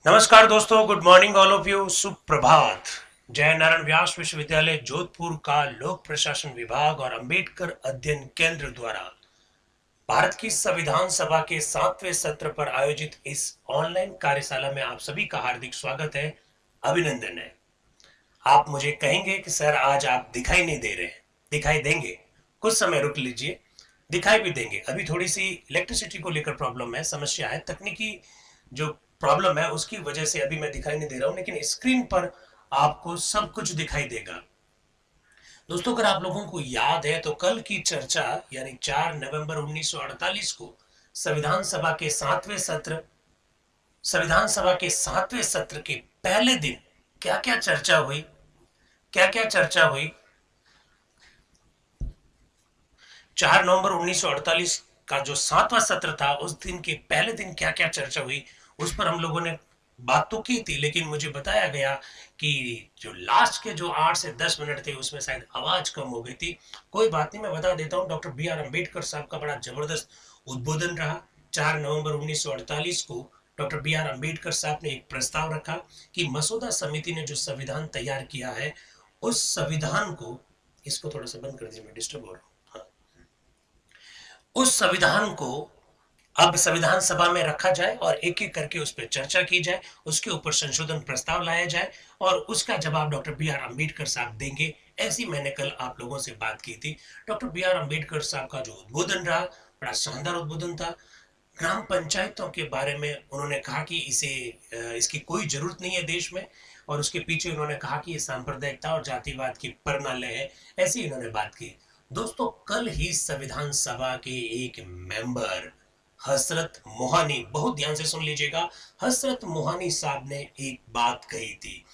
नमस्कार दोस्तों, good morning all of you. सुप्रभात। जय नारायण व्यास विश्वविद्यालय जोधपुर का लोक प्रशासन विभाग और अंबेडकर अध्ययन केंद्र द्वारा भारत की संविधान सभा के 7वें सत्र पर आयोजित इस ऑनलाइन कार्यशाला में आप सभी का हार्दिक स्वागत है, अभिनंदन है। आप मुझे कहेंगे कि सर आज आप दिखाई नहीं दे रहे हैं। दिखाई देंगे, कुछ समय रुक लीजिए, दिखाई भी देंगे। अभी थोड़ी सी इलेक्ट्रिसिटी को लेकर प्रॉब्लम है, समस्या है, तकनीकी जो प्रॉब्लम है उसकी वजह से अभी मैं दिखाई नहीं दे रहा हूं, लेकिन स्क्रीन पर आपको सब कुछ दिखाई देगा। दोस्तों, अगर आप लोगों को याद है तो कल की चर्चा यानी 4 नवंबर 1948 को संविधान सभा के सातवें सत्र के पहले दिन क्या क्या चर्चा हुई, क्या क्या चर्चा हुई। 4 नवंबर 1948 का जो 7वां सत्र था, उस दिन के पहले दिन क्या क्या चर्चा हुई उस पर हम लोगों ने बात तो की थी, लेकिन मुझे बताया गया कि जो लास्ट के जो 8 से 10 मिनट थे उसमें शायद आवाज कम हो गई थी। कोई बात नहीं, मैं बता देता हूँ। डॉक्टर बी आर अम्बेडकर साहब का बड़ा जबरदस्त उद्बोधन रहा। 4 नवंबर 1948 को डॉक्टर बी आर अम्बेडकर साहब ने एक प्रस्ताव रखा कि मसौदा समिति ने जो संविधान तैयार किया है, उस संविधान को, इसको थोड़ा सा बंद कर दीजिए, मैं डिस्टर्ब हो रहा हूँ। उस संविधान को अब संविधान सभा में रखा जाए और एक एक करके उस पर चर्चा की जाए, उसके ऊपर संशोधन प्रस्ताव लाया जाए और उसका जवाब डॉक्टर बी आर अम्बेडकर साहब देंगे। ऐसी मैंने कल आप लोगों से बात की थी। डॉक्टर बी आर अम्बेडकर साहब का जो उद्बोधन रहा, बड़ा शानदार उद्बोधन था। ग्राम पंचायतों के बारे में उन्होंने कहा कि इसकी कोई जरूरत नहीं है देश में, और उसके पीछे उन्होंने कहा कि ये सांप्रदायिकता और जातिवाद की परनाले है। ऐसी इन्होंने बात की। दोस्तों, कल ही संविधान सभा के एक मेंबर हसरत मोहानी, बहुत ध्यान से सुन लीजिएगा, हसरत मोहानी साहब ने एक बात कही थी।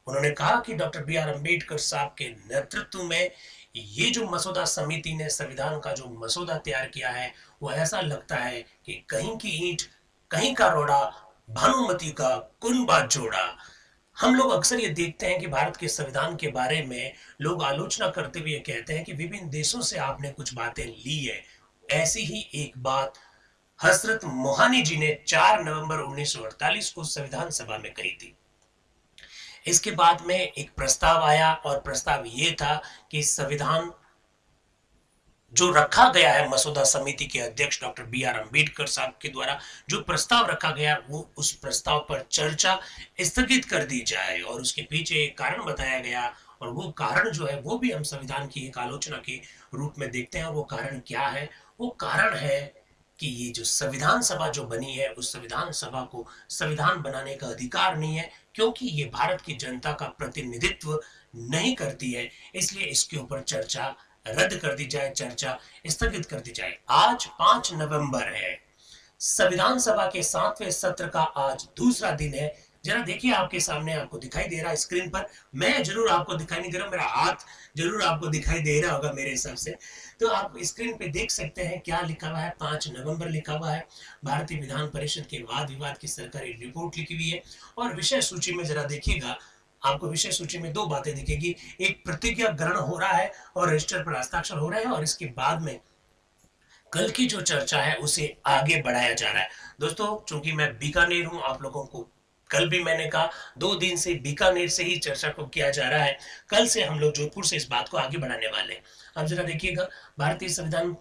उन्होंने कहा कि डॉक्टर बी आर अम्बेडकर साहब के नेतृत्व में ये जो मसौदा समिति ने संविधान का जो मसौदा तैयार किया है, वो ऐसा लगता है कि कहीं की ईंट कहीं का रोड़ा, भानुमति का कुनबा जोड़ा। हम लोग अक्सर ये देखते हैं कि भारत के संविधान के बारे में लोग आलोचना करते हुए कहते हैं कि विभिन्न देशों से आपने कुछ बातें ली है। ऐसी ही एक बात हजरत मोहानी जी ने 4 नवंबर 1948 को संविधान सभा में कही थी। इसके बाद में एक प्रस्ताव आया और प्रस्ताव ये था कि संविधान जो रखा गया है, मसौदा समिति के अध्यक्ष डॉक्टर बी आर अम्बेडकर साहब के द्वारा जो प्रस्ताव रखा गया, वो उस प्रस्ताव पर चर्चा स्थगित कर दी जाए। और उसके पीछे एक कारण बताया गया, और वो कारण जो है वो भी हम संविधान की एक आलोचना के रूप में देखते हैं। और वो कारण क्या है? वो कारण है कि ये जो संविधान सभा जो बनी है, उस संविधान सभा को संविधान बनाने का अधिकार नहीं है, क्योंकि ये भारत की जनता का प्रतिनिधित्व नहीं करती है। इसलिए इसके ऊपर चर्चा रद्द कर दी जाए, चर्चा स्थगित कर दी जाए। आज 5 नवंबर है, संविधान सभा के 7वें सत्र का आज दूसरा दिन है। जरा देखिए, आपके सामने आपको दिखाई दे रहा है स्क्रीन पर। मैं जरूर आपको दिखाई नहीं दे रहा, मेरा हाथ जरूर आपको दिखाई दे रहा होगा मेरे हिसाब से। तो आप स्क्रीन पे देख सकते हैं क्या लिखा हुआ है। 5 नवंबर लिखा हुआ है। भारतीय विधान परिषद के वाद विवाद की सरकारी रिपोर्ट लिखी हुई है। और विषय सूची में जरा देखिएगा, आपको विषय सूची में दो बातें दिखेगी। एक, प्रतिज्ञा ग्रहण हो रहा है और रजिस्टर पर हस्ताक्षर हो रहे हैं, और इसके बाद में कल की जो चर्चा है उसे आगे बढ़ाया जा रहा है। दोस्तों, चूंकि मैं बीकानेर हूं, आप लोगों को कल भी मैंने कहा, 2 दिन से बीकानेर से ही चर्चा को किया जा रहा है। कल से हम लोग जोधपुर से इस बात को आगे बढ़ाने वाले हैं। अब जरा देखिएगा, भारतीय संविधान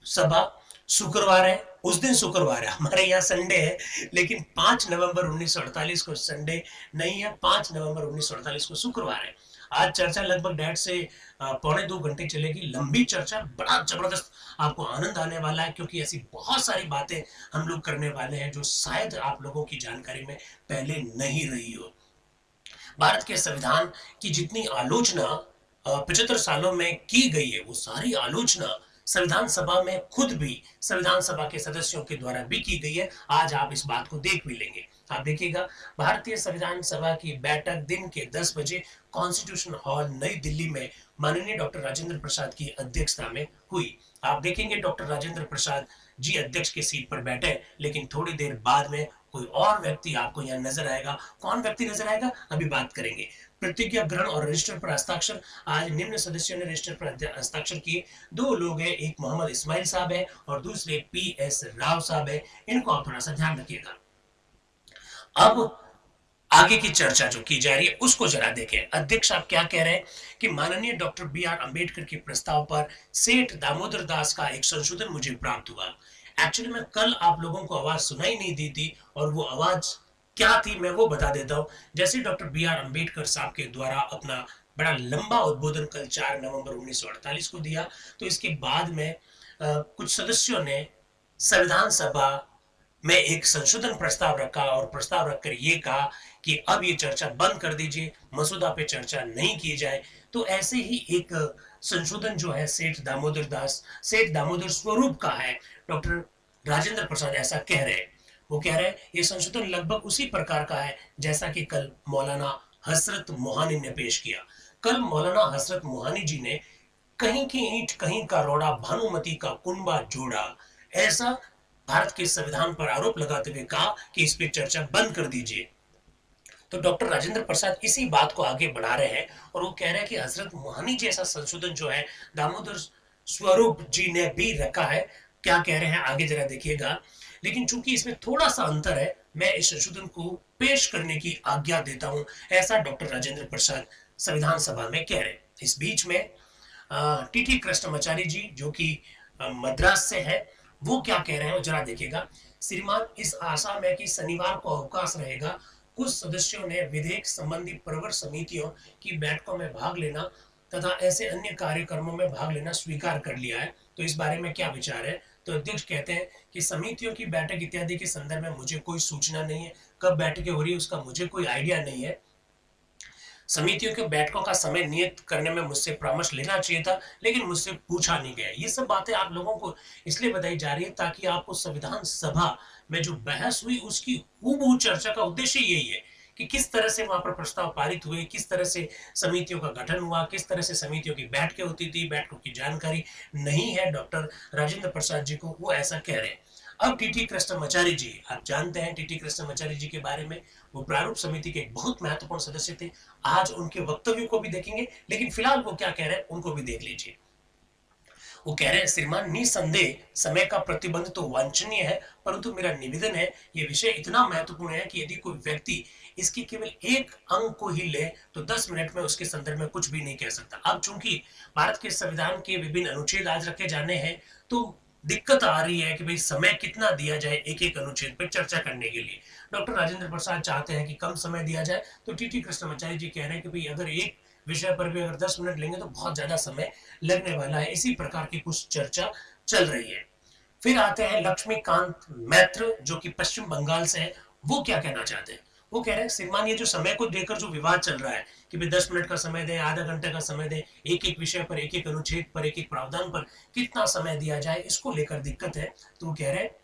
सभा शुक्रवार है, उस दिन शुक्रवार है, हमारे यहाँ संडे है, लेकिन 5 नवंबर 1948 को संडे नहीं है, 5 नवंबर 1948 को शुक्रवार है। आज चर्चा लगभग 1.5 से 1.25 घंटे चलेगी। लंबी चर्चा, बड़ा जबरदस्त, आपको आनंद आने वाला है, क्योंकि ऐसी बहुत सारी बातें हम लोग करने वाले हैं जो शायद आप लोगों की जानकारी में पहले नहीं रही हो। भारत के संविधान की जितनी आलोचना 75 सालों में की गई है, वो सारी आलोचना संविधान सभा में खुद भी संविधान सभा के सदस्यों के द्वारा भी की गई है। आज आप इस बात को देख भी लेंगे। आप देखिएगा, भारतीय संविधान सभा की बैठक दिन के 10 बजे कॉन्स्टिट्यूशन हॉल नई दिल्ली में माननीय डॉक्टर राजेंद्र प्रसाद की अध्यक्षता में हुई। आप देखेंगे डॉक्टर राजेंद्र प्रसाद जी अध्यक्ष के सीट पर बैठे, लेकिन थोड़ी देर बाद में कोई और व्यक्ति आपको यहाँ नजर आएगा। कौन व्यक्ति नजर आएगा, अभी बात करेंगे। प्रतिज्ञा ग्रहण और रजिस्टर पर हस्ताक्षर, आज निम्न सदस्यों ने रजिस्टर पर हस्ताक्षर किए। 2 लोग हैं, एक मोहम्मद इस्माइल साहब है और दूसरे पी एस राव साहब है। इनको आप थोड़ा सा ध्यान रखिएगा। अब आगे की चर्चा जो की जा रही है उसको जरा देखें। अध्यक्ष आप क्या कह रहे हैं कि माननीय डॉक्टर बी आर अम्बेडकर के प्रस्ताव पर सेठ दामोदर दास का एक संशोधन मुझे प्राप्त हुआ। एक्चुअली मैं कल आप लोगों को आवाज सुनाई नहीं दी थी, और वो आवाज क्या थी मैं वो बता देता हूँ। जैसे डॉक्टर बी आर अम्बेडकर साहब के द्वारा अपना बड़ा लंबा उद्बोधन कल 4 नवंबर 1948 को दिया, तो इसके बाद में कुछ सदस्यों ने संविधान सभा में एक संशोधन प्रस्ताव रखा, और प्रस्ताव रखकर ये कहा कि अब ये चर्चा बंद कर दीजिए, मसौदा पे चर्चा नहीं की जाए। तो ऐसे ही एक संशोधन जो है सेठ दामोदर स्वरूप का है। डॉक्टर राजेंद्र प्रसाद ऐसा कह रहे हैं। वो कह रहे हैं ये संशोधन लगभग उसी प्रकार का है जैसा कि कल मौलाना हसरत मोहानी ने पेश किया। कल मौलाना हसरत मोहानी जी ने कहीं की ईंट कहीं का रोड़ा, भानुमति का कुनबा जोड़ा, ऐसा भारत के संविधान पर आरोप लगाते हुए कहा कि इस पर चर्चा बंद कर दीजिए। तो डॉक्टर राजेंद्र प्रसाद इसी बात को आगे बढ़ा रहे हैं, और वो कह रहे हैं कि हजरत मोहानी जैसा संशोधन जो है दामोदर स्वरूप जी ने भी रखा है। क्या कह रहे हैं आगे जरा देखिएगा। लेकिन चूंकि इसमें थोड़ा सा अंतर है, मैं इस संशोधन को पेश करने की आज्ञा देता हूं, ऐसा डॉक्टर राजेंद्र प्रसाद संविधान सभा में कह रहे हैं। इस बीच में टीटी कृष्णमाचारी जी जो कि मद्रास से है, वो क्या कह रहे हैं जरा देखिएगा। श्रीमान, इस आशा में कि शनिवार को अवकाश रहेगा, कुछ सदस्यों ने विधेयक संबंधी प्रवर समितियों की बैठकों में भाग लेना तथा ऐसे अन्य कार्यक्रमों में भाग लेना स्वीकार कर लिया है। तो इस बारे में क्या विचार है? तो अध्यक्ष कहते हैं कि समितियों की बैठक इत्यादि के संदर्भ में मुझे कोई सूचना नहीं है, कब बैठकें हो रही है उसका मुझे कोई आइडिया नहीं है। समितियों के बैठकों का समय नियत करने में मुझसे परामर्श लेना चाहिए था, लेकिन मुझसे पूछा नहीं गया। ये सब बातें आप लोगों को इसलिए बताई जा रही है ताकि आपको संविधान सभा में जो बहस हुई उसकी हूबहू चर्चा का उद्देश्य यही है कि किस तरह से वहां पर प्रस्ताव पारित हुए, किस तरह से समितियों का गठन हुआ, किस तरह से समितियों की बैठकें होती थी। बैठकों की जानकारी नहीं है डॉक्टर राजेंद्र प्रसाद जी को, वो ऐसा कह रहे हैं। अब टीटी कृष्णमाचारी जी, आप जानते हैं टीटी कृष्णमाचारी जी के बारे में, वो प्रारूप समिति के एक बहुत महत्वपूर्ण सदस्य थे। आज उनके वक्तव्य को भी देखेंगे, लेकिन फिलहाल वो क्या कह रहे हैं उनको भी देख लीजिए। वो कह रहे हैं, श्रीमान, निसंदेह समय का प्रतिबंध तो वांछनीय है, परंतु मेरा निवेदन है ये विषय इतना महत्वपूर्ण है कि यदि कोई व्यक्ति इसके केवल एक अंग को ही ले तो 10 मिनट में उसके संदर्भ में कुछ भी नहीं कह सकता। अब चूंकि भारत के संविधान के विभिन्न अनुच्छेद आज रखे जाने हैं, तो दिक्कत आ रही है कि भाई समय कितना दिया जाए एक एक अनुच्छेद पर चर्चा करने के लिए। डॉक्टर राजेंद्र प्रसाद चाहते हैं कि कम समय दिया जाए, तो टीटी कृष्णमाचारी जी कह रहे हैं कि भाई अगर एक विषय पर भी अगर 10 मिनट लेंगे तो बहुत ज्यादा समय लगने वाला है। इसी प्रकार की कुछ चर्चा चल रही है। फिर आते हैं लक्ष्मीकांत मैत्र जो कि पश्चिम बंगाल से है। वो क्या कहना चाहते हैं? वो कह रहे हैं, श्रीमान, ये जो समय को लेकर जो विवाद चल रहा है कि भाई 10 मिनट का समय दें, आधा घंटे का समय दें, एक एक विषय पर, एक एक अनुच्छेद पर, एक एक प्रावधान पर कितना समय दिया जाए, इसको लेकर दिक्कत है। तो वो कह रहे हैं,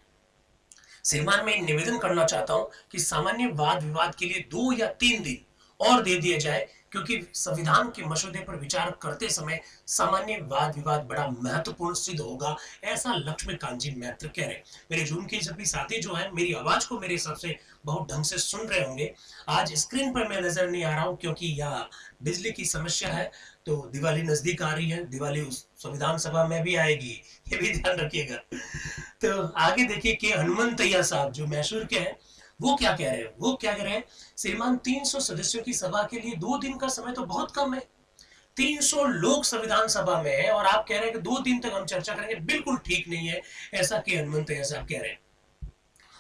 श्रीमान, मैं निवेदन करना चाहता हूं कि सामान्य वाद विवाद के लिए 2 या 3 दिन और दे दिए जाए, क्योंकि संविधान के मसौदे पर विचार करते समय सामान्य वाद विवाद बड़ा महत्वपूर्ण सिद्ध होगा, ऐसा लक्ष्मीकांत जी मैत्र कह रहे हैं। मेरे जूम के सभी साथी जो हैं मेरी आवाज को मेरे हिसाब से बहुत ढंग से सुन रहे होंगे। आज स्क्रीन पर मैं नजर नहीं आ रहा हूं क्योंकि यह बिजली की समस्या है। तो दिवाली नजदीक आ रही है, दिवाली उस संविधान सभा में भी आएगी, ये भी ध्यान रखिएगा। तो आगे देखिए कि हनुमंतैया साहब जो मैसूर के हैं, वो क्या कह रहे हैं। वो क्या कह रहे हैं, श्रीमान, 300 सदस्यों की सभा के लिए 2 दिन का समय तो बहुत कम है। 300 लोग संविधान सभा में है और आप कह रहे हैं कि 2 दिन तक हम चर्चा करेंगे, बिल्कुल ठीक नहीं है, ऐसा के हनुमंतैया साहब कह रहे हैं।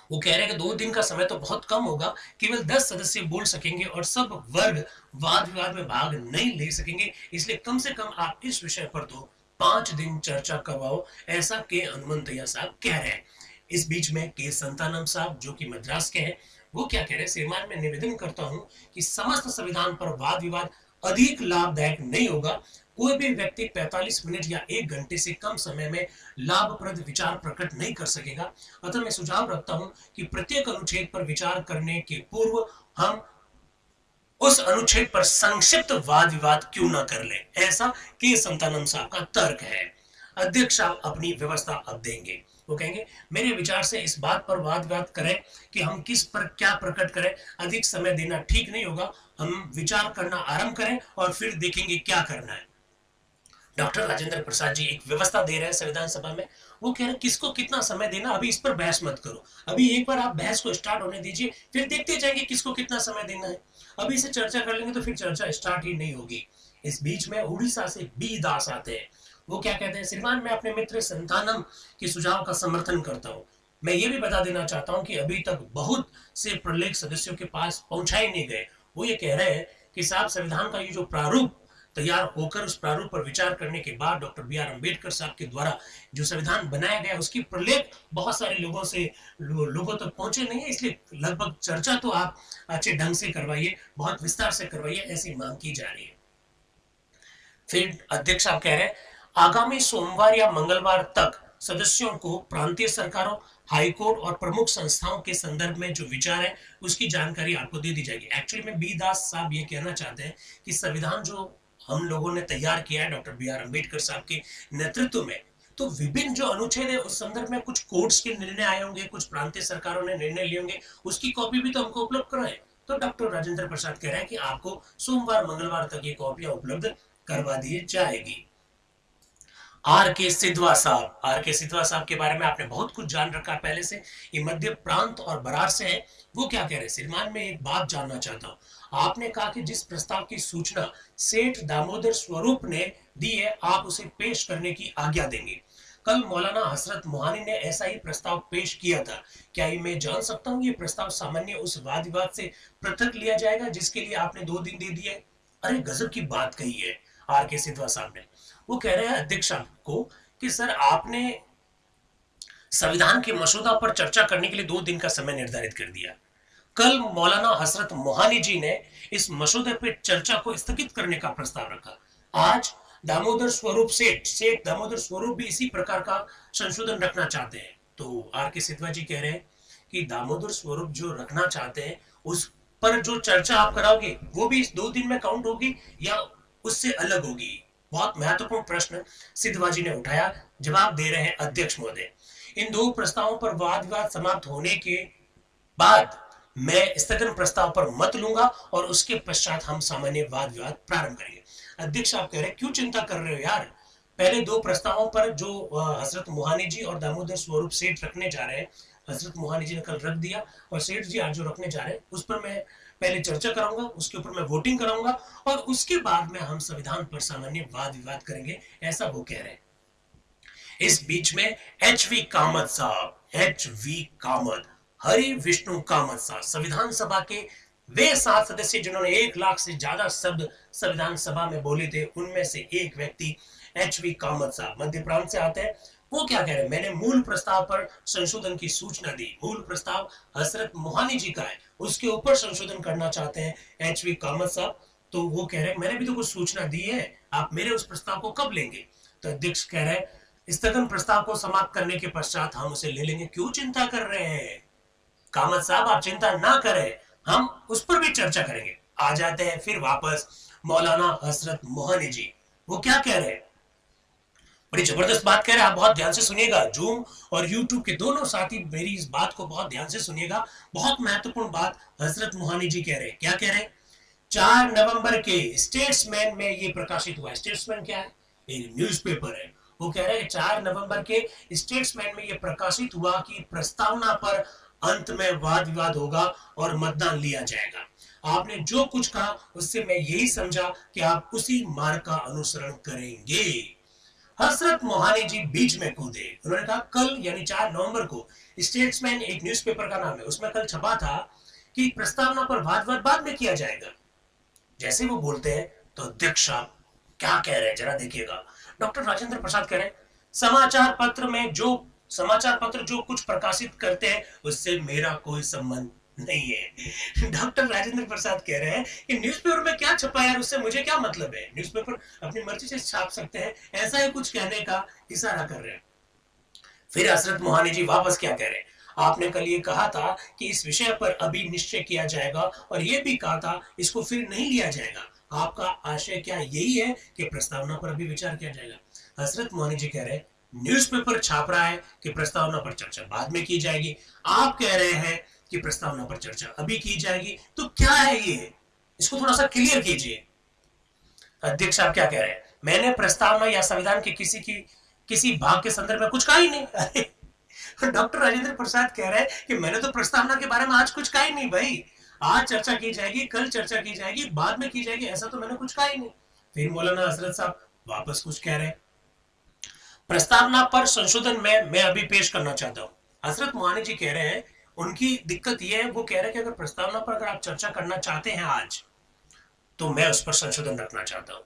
वो कह रहे हैं कि 2 दिन का समय तो बहुत कम होगा, केवल 10 सदस्य बोल सकेंगे और सब वर्ग वाद विवाद में भाग नहीं ले सकेंगे, इसलिए कम से कम आप इस विषय पर तो 5 दिन चर्चा करवाओ, ऐसा के हनुमंतैया साहब कह रहे हैं। इस बीच में के संतानम साहब जो कि मद्रास के हैं, वो क्या कह रहे हैं, श्रीमान, मैं निवेदन करता हूं कि समस्त संविधान पर वाद विवाद अधिक लाभदायक नहीं होगा। कोई भी व्यक्ति 45 मिनट या 1 घंटे से कम समय में लाभप्रद विचार प्रकट नहीं कर सकेगा। अतः मैं सुझाव रखता हूं कि प्रत्येक अनुच्छेद पर विचार करने के पूर्व हम उस अनुच्छेद पर संक्षिप्त वाद विवाद क्यों ना कर लें, ऐसा के संतानम साहब का तर्क है। अध्यक्ष साहब अपनी व्यवस्था अब देंगे। वो कहेंगे, मेरे विचार से इस बात पर वाद विवाद करें कि हम किस पर क्या प्रकट करें, अधिक समय देना ठीक नहीं होगा। हम विचार करना आरंभ करें और फिर देखेंगे क्या करना है। डॉक्टर राजेंद्र प्रसाद जी एक व्यवस्था दे रहे हैं संविधान सभा में। वो कह रहे हैं किसको कितना समय देना, अभी इस पर बहस मत करो, अभी एक बार आप बहस को स्टार्ट होने दीजिए, फिर देखते जाएंगे किसको कितना समय देना है। अभी इसे चर्चा कर लेंगे तो फिर चर्चा स्टार्ट ही नहीं होगी। इस बीच में उड़ीसा से बी दास आते हैं। वो क्या कहते हैं, श्रीमान मैं अपने मित्र संतानम के सुझाव का समर्थन करता हूँ। मैं ये भी बता देना चाहता हूँ कि अभी तक बहुत से प्रलेख सदस्यों के पास पहुंचा ही नहीं गए। वो ये कह रहे हैं कि साहब संविधान का ये जो प्रारूप तैयार होकर उस प्रारूप पर विचार करने के बाद डॉक्टर बी आर अम्बेडकर साहब के द्वारा जो संविधान बनाया गया उसकी प्रलेख बहुत सारे लोगों तक पहुंचे नहीं है, इसलिए लगभग चर्चा तो आप अच्छे ढंग से करवाइए, बहुत विस्तार से करवाइए, ऐसी मांग की जा रही है। फिर अध्यक्ष आप कह रहे हैं आगामी सोमवार या मंगलवार तक सदस्यों को प्रांतीय सरकारों, हाईकोर्ट और प्रमुख संस्थाओं के संदर्भ में जो विचार है उसकी जानकारी आपको दे दी जाएगी। एक्चुअली में बी दास साहब ये कहना चाहते हैं कि संविधान जो हम लोगों ने तैयार किया है डॉक्टर बी आर अम्बेडकर साहब के नेतृत्व में, तो विभिन्न जो अनुच्छेद है उस संदर्भ में कुछ कोर्ट्स के निर्णय आए होंगे, कुछ प्रांतीय सरकारों ने निर्णय लिए होंगे, उसकी कॉपी भी तो हमको उपलब्ध कराए। तो डॉक्टर राजेंद्र प्रसाद कह रहे हैं कि आपको सोमवार मंगलवार तक ये कॉपियां उपलब्ध करवा दी जाएगी। आर के सिद्धवा साहब के बारे में आपने बहुत कुछ जान रखा है पहले से, ये मध्य प्रांत और बरार से है। वो क्या कह रहे हैं, श्रीमान मैं एक बात जानना चाहता हूं। आपने कहा कि जिस प्रस्ताव की सूचना सेठ दामोदर स्वरूप ने दी है आप उसे पेश करने की आज्ञा देंगे। कल मौलाना हसरत मोहानी ने ऐसा ही प्रस्ताव पेश किया था, क्या ये मैं जान सकता हूँ ये प्रस्ताव सामान्य उस वाद विवाद से पृथक लिया जाएगा जिसके लिए आपने 2 दिन दे दिए? अरे गजब की बात कही है आर के सिद्धवा साहब ने। वो कह रहे हैं अध्यक्ष को कि सर आपने संविधान के मसौदा पर चर्चा करने के लिए 2 दिन का समय निर्धारित कर दिया। कल मौलाना हसरत मोहानी जी ने इस मसौदे पर चर्चा को स्थगित करने का प्रस्ताव रखा। आज दामोदर स्वरूप सेठ दामोदर स्वरूप भी इसी प्रकार का संशोधन रखना चाहते हैं। तो आर के सिद्धवा जी कह रहे हैं कि दामोदर स्वरूप जो रखना चाहते हैं उस पर जो चर्चा आप कराओगे वो भी इस 2 दिन में काउंट होगी या उससे अलग होगी? बहुत महत्वपूर्ण प्रश्न सिद्धवा जी ने उठाया। जवाब दे रहे हैं अध्यक्ष महोदय। इन 2 प्रस्तावों पर वाद विवाद समाप्त होने के बाद मैं स्थगन प्रस्ताव पर मत लूंगा और उसके पश्चात हम सामान्य वाद विवाद प्रारंभ करेंगे। अध्यक्ष आप कह रहे हैं क्यों चिंता कर रहे हो यार, पहले 2 प्रस्तावों पर जो हजरत मोहानी जी और दामोदर स्वरूप सेठ रखने जा रहे हैं, हजरत मोहानी जी ने कल रख दिया और सेठ जी आज जो रखने जा रहे हैं उस पर मैं पहले चर्चा कराऊंगा, उसके ऊपर मैं वोटिंग कराऊंगा और उसके बाद में हम संविधान पर सामान्य वाद विवाद करेंगे, ऐसा वो कह रहे हैं। इस बीच में एच वी कामत हरि विष्णु कामत साहब संविधान सभा के वे 7 सदस्य जिन्होंने 1 लाख से ज्यादा शब्द संविधान सभा में बोले थे, उनमें से एक व्यक्ति एच वी कामत साहब मध्य प्रांत से आते हैं। वो क्या कह रहे हैं, मैंने मूल प्रस्ताव पर संशोधन की सूचना दी। मूल प्रस्ताव हजरत मोहानी जी का है, उसके ऊपर संशोधन करना चाहते हैं एच वी कामत साहब। तो वो कह रहे हैं मैंने भी तो कुछ सूचना दी है, आप मेरे उस प्रस्ताव को कब लेंगे? तो अध्यक्ष कह रहे हैं स्थगन प्रस्ताव को समाप्त करने के पश्चात हम उसे ले लेंगे। क्यों चिंता कर रहे हैं कामत साहब, आप चिंता ना करें, हम उस पर भी चर्चा करेंगे। आ जाते हैं फिर वापस मौलाना हसरत मोहानी जी। वो क्या कह रहे हैं, बड़ी जबरदस्त बात कह रहे हैं, आप बहुत ध्यान से सुनिएगा। जूम और यूट्यूब के दोनों साथी मेरी इस बात को बहुत ध्यान से सुनिएगा, बहुत महत्वपूर्ण बात हजरत मोहानी जी कह रहे हैं। क्या कह रहे हैं, 4 नवंबर के स्टेट्समैन में ये प्रकाशित हुआ है। स्टेट्समैन क्या है, ये न्यूज़पेपर है। वो कह रहे हैं 4 नवंबर के स्टेट्समैन में ये प्रकाशित हुआ कि प्रस्तावना पर अंत में वाद विवाद होगा और मतदान लिया जाएगा। आपने जो कुछ कहा उससे मैं यही समझा कि आप उसी मार्ग का अनुसरण करेंगे। हजरत मोहानी जी बीच में कूदे। उन्होंने कहा कल यानी 4 नवंबर को स्टेट्समैन एक न्यूज़पेपर का नाम है, उसमें कल छपा था कि प्रस्तावना पर वाद विवाद बाद में किया जाएगा। जैसे वो बोलते हैं तो अध्यक्ष आप क्या कह रहे हैं जरा देखिएगा। डॉक्टर राजेंद्र प्रसाद कह रहे हैं समाचार पत्र जो कुछ प्रकाशित करते हैं उससे मेरा कोई संबंध नहीं है। डॉक्टर राजेंद्र प्रसाद कह रहे हैं कि न्यूज़पेपर में क्या छपा यार, उससे मुझे क्या मतलब है, न्यूज़पेपर अपनी मर्जी से छाप सकते हैं, ऐसा ही कुछ कहने का इशारा कर रहे हैं। फिर हजरत मोहानी जी वापस क्या कह रहे हैं, आपने कल ये कहा था कि इस विषय पर अभी निश्चय किया जाएगा और ये भी कहा था इसको फिर नहीं लिया जाएगा। आपका आशय क्या यही है कि प्रस्तावना पर अभी विचार किया जाएगा? हजरत मोहानी जी कह रहे हैं न्यूज़पेपर छाप रहा है कि प्रस्तावना पर चर्चा बाद में की जाएगी, आप कह रहे हैं कि प्रस्तावना पर चर्चा अभी की जाएगी, तो क्या है ये, इसको थोड़ा सा क्लियर कीजिए। अध्यक्ष आप क्या कह रहे हैं, मैंने प्रस्तावना या संविधान के किसी भाग के संदर्भ में कुछ कहा ही नहीं। अरे डॉक्टर राजेंद्र प्रसाद कह रहे हैं कि मैंने तो प्रस्तावना के बारे में आज कुछ कहा ही नहीं भाई, आज चर्चा की जाएगी, कल चर्चा की जाएगी, बाद में की जाएगी, ऐसा तो मैंने कुछ कहा ही नहीं। फिर मौलाना हजरत साहब वापस कुछ कह रहे हैं। प्रस्तावना पर संशोधन में मैं अभी पेश करना चाहता हूं। हजरत मोहानी जी कह रहे हैं, उनकी दिक्कत यह है, वो कह रहे हैं कि अगर प्रस्तावना पर अगर आप चर्चा करना चाहते हैं आज, तो मैं उस पर संशोधन रखना चाहता हूं।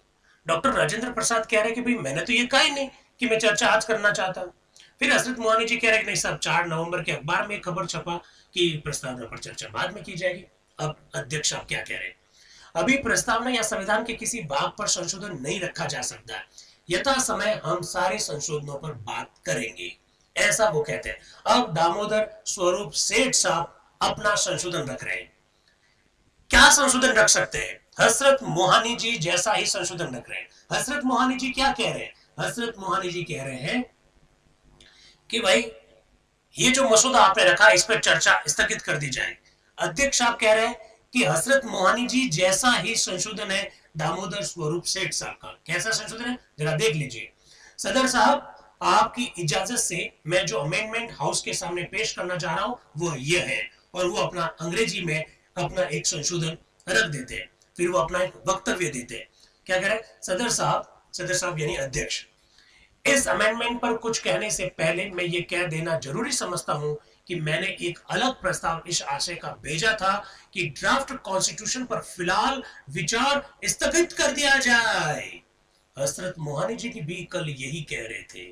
डॉक्टर राजेंद्र प्रसाद कह रहे हैं कि भाई मैंने तो ये कहा ही नहीं कि मैं चर्चा आज करना चाहता हूं। फिर हजरत मोहानी जी कह रहे हैं कि नहीं साहब, 4 नवंबर के अखबार में खबर छपा कि प्रस्तावना पर चर्चा बाद में की जाएगी। अब अध्यक्ष आप क्या कह रहे हैं? अभी प्रस्तावना या संविधान के किसी भाग पर संशोधन नहीं रखा जा सकता, यथा समय हम सारे संशोधनों पर बात करेंगे, ऐसा वो कहते हैं। अब दामोदर स्वरूप सेठ साहब अपना संशोधन रख रहे हैं। क्या संशोधन रख सकते हैं? हजरत मोहानी जी जैसा ही संशोधन रख रहे हैं। हजरत मोहानी जी क्या कह रहे हैं? हजरत मोहानी जी कह रहे हैं कि भाई ये जो मसौदा आपने रखा इस पर चर्चा स्थगित कर दी जाए। अध्यक्ष साहब कह रहे हैं कि हजरत मोहानी जी जैसा ही संशोधन है दामोदर स्वरूप सेठ साहब का। कैसा संशोधन है जरा देख लीजिए। सदर साहब, आपकी इजाजत से मैं जो अमेंडमेंट हाउस के सामने पेश करना चाह रहा हूं वो ये है, और वो अपना अंग्रेजी में अपना एक संशोधन रख देते हैं, फिर वो अपना एक वक्तव्य देते हैं। क्या कह रहे हैं सदर साहब यानी अध्यक्ष, इस अमेंडमेंट पर कुछ कहने से पहले मैं ये कह देना जरूरी समझता हूं कि मैंने एक अलग प्रस्ताव इस आशय का भेजा था कि ड्राफ्ट कॉन्स्टिट्यूशन पर फिलहाल विचार स्थगित कर दिया जाए। हजरत मोहानी जी भी कल यही कह रहे थे।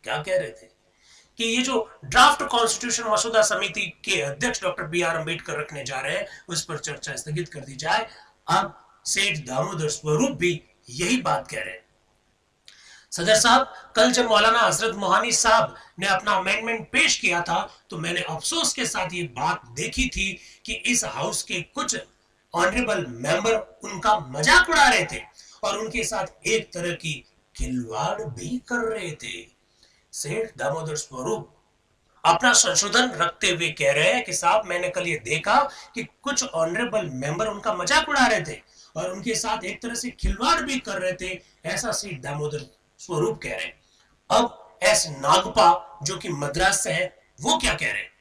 क्या कह रहे थे? कि ये जो ड्राफ्ट कॉन्स्टिट्यूशन मसौदा समिति के अध्यक्ष डॉक्टर बी आर अम्बेडकर रखने जा रहे हैं उस पर चर्चा स्थगित कर दी जाए। अब सेठ दामोदर स्वरूप भी यही बात कह रहे हैं। सदर साहब, कल जब मौलाना हजरत मोहानी साहब ने अपना अमेंडमेंट पेश किया था तो मैंने अफसोस के साथ ये बात देखी थी कि इस हाउस के कुछ ऑनरेबल मेंबर उनका मजाक उड़ा रहे थे और उनके साथ एक तरह की खिलवाड़ भी कर रहे थे। सेठ दामोदर स्वरूप अपना संशोधन रखते हुए कह रहे हैं कि साहब मैंने कल ये देखा कि कुछ ऑनरेबल मेंबर उनका मजाक उड़ा रहे थे और उनके साथ एक तरह से खिलवाड़ भी कर रहे थे, ऐसा सेठ दामोदर स्वरूप कह रहे हैं। अब एस नागपा जो कि मद्रास से है वो क्या कह रहे हैं?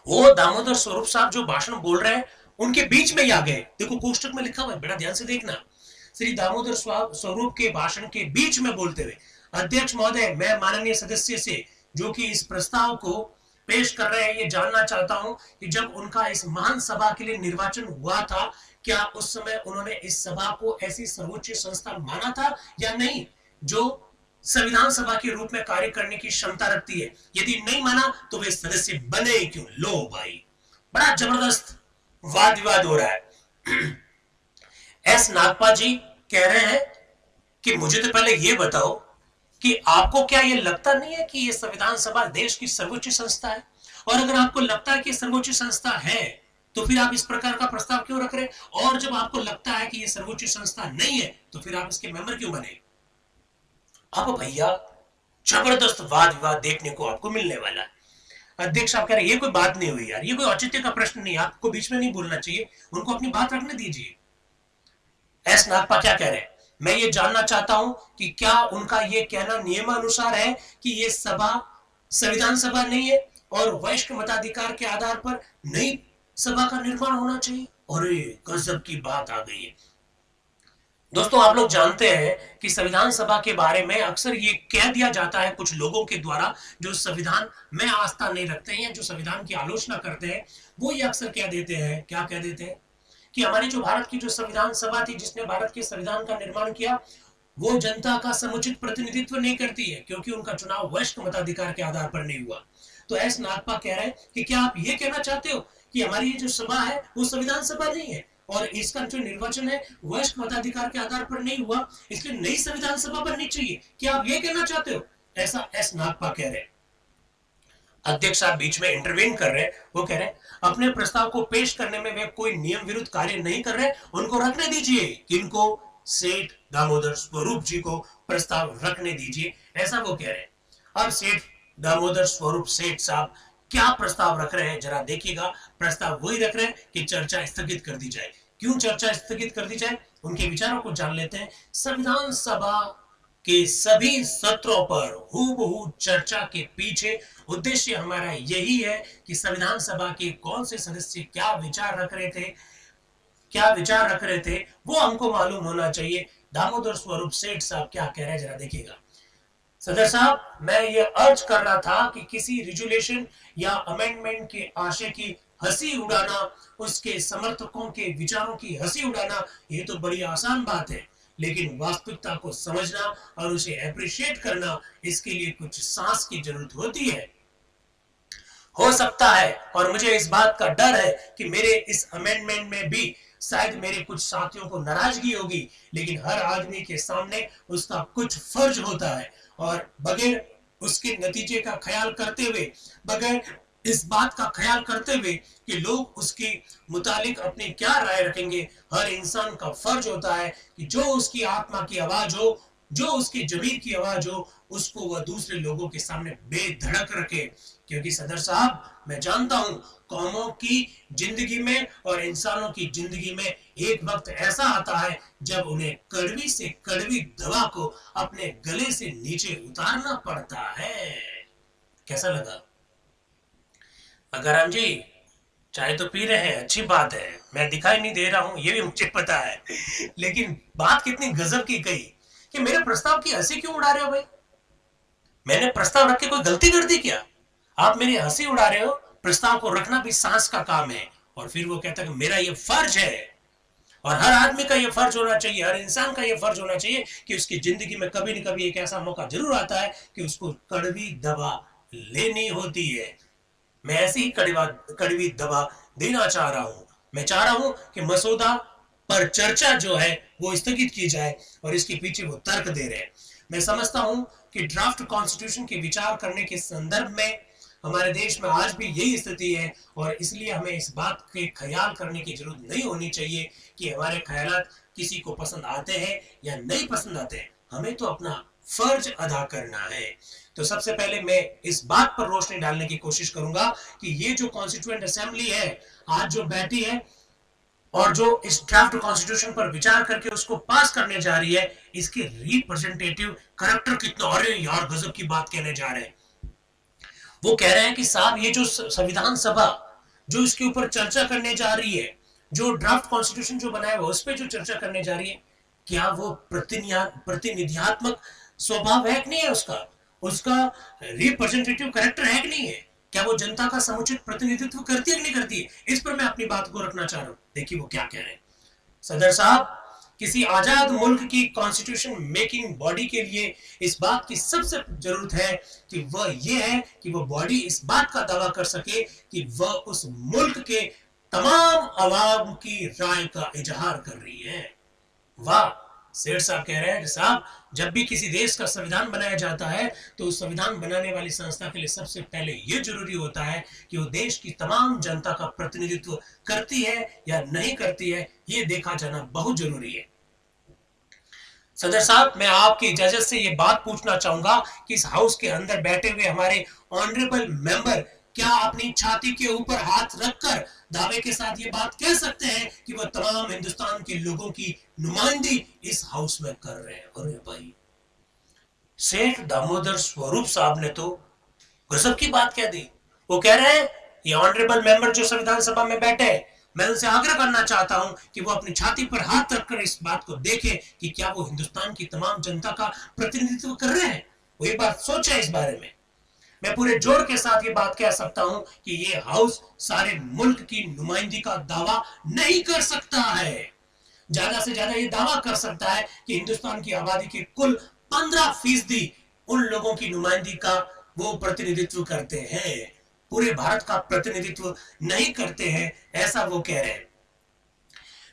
वो दामोदर स्वरूप साहब जो भाषण बोल रहे हैं उनके बीच में ही आ गए। देखो कोष्टक में लिखा हुआ है, बड़ा ध्यान से देखना। श्री दामोदर स्वरूप के भाषण के बीच में बोलते हुए, अध्यक्ष महोदय, मैं माननीय सदस्य से जो कि इस प्रस्ताव को पेश कर रहे हैं ये जानना चाहता हूं कि जब उनका इस महान सभा के लिए निर्वाचन हुआ था क्या उस समय उन्होंने इस सभा को ऐसी सर्वोच्च संस्था माना था या नहीं जो संविधान सभा के रूप में कार्य करने की क्षमता रखती है? यदि नहीं माना तो वे सदस्य बने क्यों? लो भाई, बड़ा जबरदस्त वाद विवाद हो रहा है। एस नागपा जी कह रहे हैं कि मुझे तो पहले ये बताओ कि आपको क्या ये लगता नहीं है कि ये संविधान सभा देश की सर्वोच्च संस्था है? और अगर आपको लगता है कि सर्वोच्च संस्था है तो फिर आप इस प्रकार का प्रस्ताव क्यों रख रहे हैं? और जब आपको लगता है कि ये सर्वोच्च संस्था नहीं है तो फिर आप इसके मेंबर क्यों बने? अब भैया जबरदस्त वाद विवाद देखने को आपको मिलने वाला है। अध्यक्ष साहब कह रहे हैं ये कोई बात नहीं हुई यार, ये कोई औचित्य का प्रश्न नहीं, आपको बीच में नहीं बोलना चाहिए, उनको अपनी बात रखने दीजिए। एस नागपा क्या कह रहे हैं? मैं ये जानना चाहता हूं कि क्या उनका ये कहना नियमानुसार है कि ये सभा संविधान सभा नहीं है और वयस्क मताधिकार के आधार पर नई सभा का निर्माण होना चाहिए? अरे गजब की बात आ गई है। दोस्तों आप लोग जानते हैं कि संविधान सभा के बारे में अक्सर ये कह दिया जाता है कुछ लोगों के द्वारा जो संविधान में आस्था नहीं रखते हैं या जो संविधान की आलोचना करते हैं, वो ये अक्सर कह देते हैं, क्या कह देते हैं कि हमारी जो भारत की जो संविधान सभा थी जिसने भारत के संविधान का निर्माण किया वो जनता का समुचित प्रतिनिधित्व नहीं करती है क्योंकि उनका चुनाव वयस्क मताधिकार के आधार पर नहीं हुआ। तो एस नागपा कह रहे हैं कि क्या आप ये कहना चाहते हो कि हमारी ये जो सभा है वो संविधान सभा नहीं है और इसका जो निर्वाचन है वयस्क मताधिकार के आधार पर नहीं हुआ, इसलिए नई संविधान सभा बननी चाहिए? क्या आप ये कहना चाहते हो? ऐसा एस नागपा कह रहे हैं। अध्यक्ष साहब बीच में इंटरवेन कर रहे हैं, वो कह रहे हैं अपने प्रस्ताव को पेश करने में वे कोई नियम विरुद्ध कार्य नहीं कर रहे, उनको रखने दीजिए। किनको? सेठ दामोदर स्वरूप जी को प्रस्ताव रखने दीजिए, ऐसा वो कह रहे हैं। अब सेठ दामोदर स्वरूप सेठ साहब क्या प्रस्ताव रख रहे हैं जरा देखिएगा। प्रस्ताव वही रख रहे हैं कि चर्चा स्थगित कर दी जाए। क्यों चर्चा स्थगित कर दी जाए? उनके विचारों को जान लेते हैं। संविधान सभा के सभी सत्रों पर हूबहू चर्चा के पीछे उद्देश्य हमारा यही है कि संविधान सभा के कौन से सदस्य क्या विचार रख रहे थे वो हमको मालूम होना चाहिए। दामोदर स्वरूप सेठ साहब क्या कह रहे हैं, जरा देखिएगा। सदर साहब, मैं ये अर्ज कर रहा था कि किसी रिजुलेशन या अमेंडमेंट के आशय की हंसी उड़ाना, उसके समर्थकों के विचारों की हंसी उड़ाना, ये तो बड़ी आसान बात है, लेकिन वास्तविकता को समझना और उसे अप्रिशिएट करना, इसके लिए कुछ सांस की जरूरत होती है। हो सकता है, और मुझे इस बात का डर है कि मेरे इस अमेंडमेंट में भी शायद मेरे कुछ साथियों को नाराजगी होगी, लेकिन हर आदमी के सामने उसका कुछ फर्ज होता है, और बगैर उसके नतीजे का ख्याल करते हुए, बगैर इस बात का ख्याल करते हुए कि लोग उसके मुतालिक अपनी क्या राय रखेंगे, हर इंसान का फर्ज होता है कि जो उसकी आत्मा की आवाज हो, जो उसकी जमीर की आवाज हो, उसको वह दूसरे लोगों के सामने बेधड़क रखे। क्योंकि सदर साहब, मैं जानता हूं कौमों की जिंदगी में और इंसानों की जिंदगी में एक वक्त ऐसा आता है जब उन्हें कड़वी से कड़वी दवा को अपने गले से नीचे उतारना पड़ता है। कैसा लगा? अगर जी चाय तो पी रहे हैं, अच्छी बात है, मैं दिखाई नहीं दे रहा हूं ये भी मुझे पता है, लेकिन बात कितनी गजब की कही कि मेरे प्रस्ताव की हंसी क्यों उड़ा रहे हो भाई? मैंने प्रस्ताव रख के कोई गलती कर दी क्या? आप मेरी हंसी उड़ा रहे हो। प्रस्ताव को रखना भी सांस का काम है, और फिर वो कहता है कि मेरा ये फर्ज है, और हर आदमी का ये फर्ज होना चाहिए, हर इंसान का ये फर्ज होना चाहिए कि उसकी जिंदगी में कभी न कभी एक ऐसा मौका जरूर आता है कि उसको कड़वी दवा लेनी होती है। मैं ऐसी ही कड़वी दवा देना चाह रहा हूं। मैं चाह रहा हूं कि मसौदा पर चर्चा जो है वो स्थगित की जाए, और इसके पीछे वो तर्क दे रहे हैं। मैं समझता हूं कि ड्राफ्ट कॉन्स्टिट्यूशन के विचार करने के संदर्भ में हमारे देश में आज भी यही स्थिति है, और इसलिए हमें इस बात के ख्याल करने की जरूरत नहीं होनी चाहिए कि हमारे ख्यालात किसी को पसंद आते हैं या नहीं पसंद आते हैं। हमें तो अपना फर्ज अदा करना है। तो सबसे पहले मैं इस बात पर रोशनी डालने की कोशिश करूंगा कि ये जो कॉन्स्टिट्यूएंट असेंबली है आज जो बैठी है और जो इस ड्राफ्ट कॉन्स्टिट्यूशन पर विचार करके उसको पास करने जा रही है, इसके रिप्रेजेंटेटिव करेक्टर कितना, अरे यार गजब की बात कहने जा रहे हैं। वो कह रहे हैं कि साहब ये जो संविधान सभा जो इसके ऊपर चर्चा करने जा रही है, जो ड्राफ्ट कॉन्स्टिट्यूशन जो बनाया हुआ उस पर जो चर्चा करने जा रही है, क्या वो प्रतिनिधियात्मक स्वभाव है कि नहीं है उसका, उसका रिप्रेजेंटेटिव कैरेक्टर है कि नहीं है, क्या वो जनता का समुचित प्रतिनिधित्व करती है कि नहीं करती है? इस पर मैं अपनी बात को रखना चाह रहा हूं। देखिए वो क्या कह रहे हैं। सदर साहब, किसी आजाद मुल्क की कॉन्स्टिट्यूशन मेकिंग बॉडी के लिए इस बात की सबसे जरूरत है कि वह यह है कि वह बॉडी इस बात का दावा कर सके कि वह उस मुल्क के तमाम अवाम की राय का इजहार कर रही है। वाह, सेठ साहब कह रहे हैं कि साहब जब भी किसी देश का संविधान बनाया जाता है तो उस संविधान बनाने वाली संस्था के लिए सबसे पहले यह जरूरी होता है कि वो देश की तमाम जनता का प्रतिनिधित्व करती है या नहीं करती है, ये देखा जाना बहुत जरूरी है। सदर साहब, मैं आपकी इजाजत से ये बात पूछना चाहूंगा कि इस हाउस के अंदर बैठे हुए हमारे ऑनरेबल मेंबर क्या अपनी छाती के ऊपर हाथ रखकर दावे के साथ ये बात कह सकते हैं कि वह तमाम हिंदुस्तान के लोगों की नुमाइंदगी इस हाउस में कर रहे हैं? अरे भाई, सेठ दामोदर स्वरूप साहब ने तो गजब की बात कह दी। वो कह रहे हैं ये ऑनरेबल मेंबर जो संविधान सभा में बैठे हैं, मैं उनसे आग्रह करना चाहता हूं कि वो अपनी छाती पर हाथ रखकर इस बात को देखें कि क्या वो हिंदुस्तान की तमाम जनता का प्रतिनिधित्व कर रहे हैं। वो ये बात सोचे इस बारे में। मैं पूरे जोर के साथ ये बात कह सकता हूं कि ये हाउस सारे मुल्क की नुमाइंदगी का दावा नहीं कर सकता है। ज्यादा से ज्यादा ये दावा कर सकता है कि हिंदुस्तान की आबादी के कुल 15% उन लोगों की नुमाइंदगी का वो प्रतिनिधित्व करते हैं, पूरे भारत का प्रतिनिधित्व नहीं करते हैं, ऐसा वो कह रहे हैं।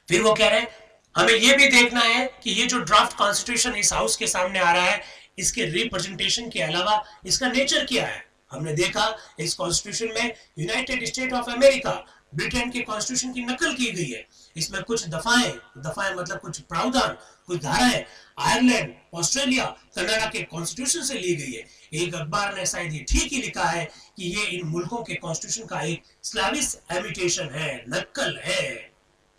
फिर वो कह रहे हैं हमें यह भी देखना है कि ये जो ड्राफ्ट कॉन्स्टिट्यूशन इस हाउस के सामने आ रहा है, इसके रिप्रेजेंटेशन के अलावा इसका नेचर क्या है। हमने देखा इस कॉन्स्टिट्यूशन में United state of America, Britain के कॉन्स्टिट्यूशन की नकल की गई है। इसमें कुछ दफाएं मतलब कुछ प्रावधान, कुछ धाराएं आयरलैंड, ऑस्ट्रेलिया, कनाडा के कॉन्स्टिट्यूशन से ली गई है। एक अखबार ने शायद ये ठीक ही लिखा है कि ये इन मुल्कों के कॉन्स्टिट्यूशन का एक स्लाविश इमिटेशन है, नकल है।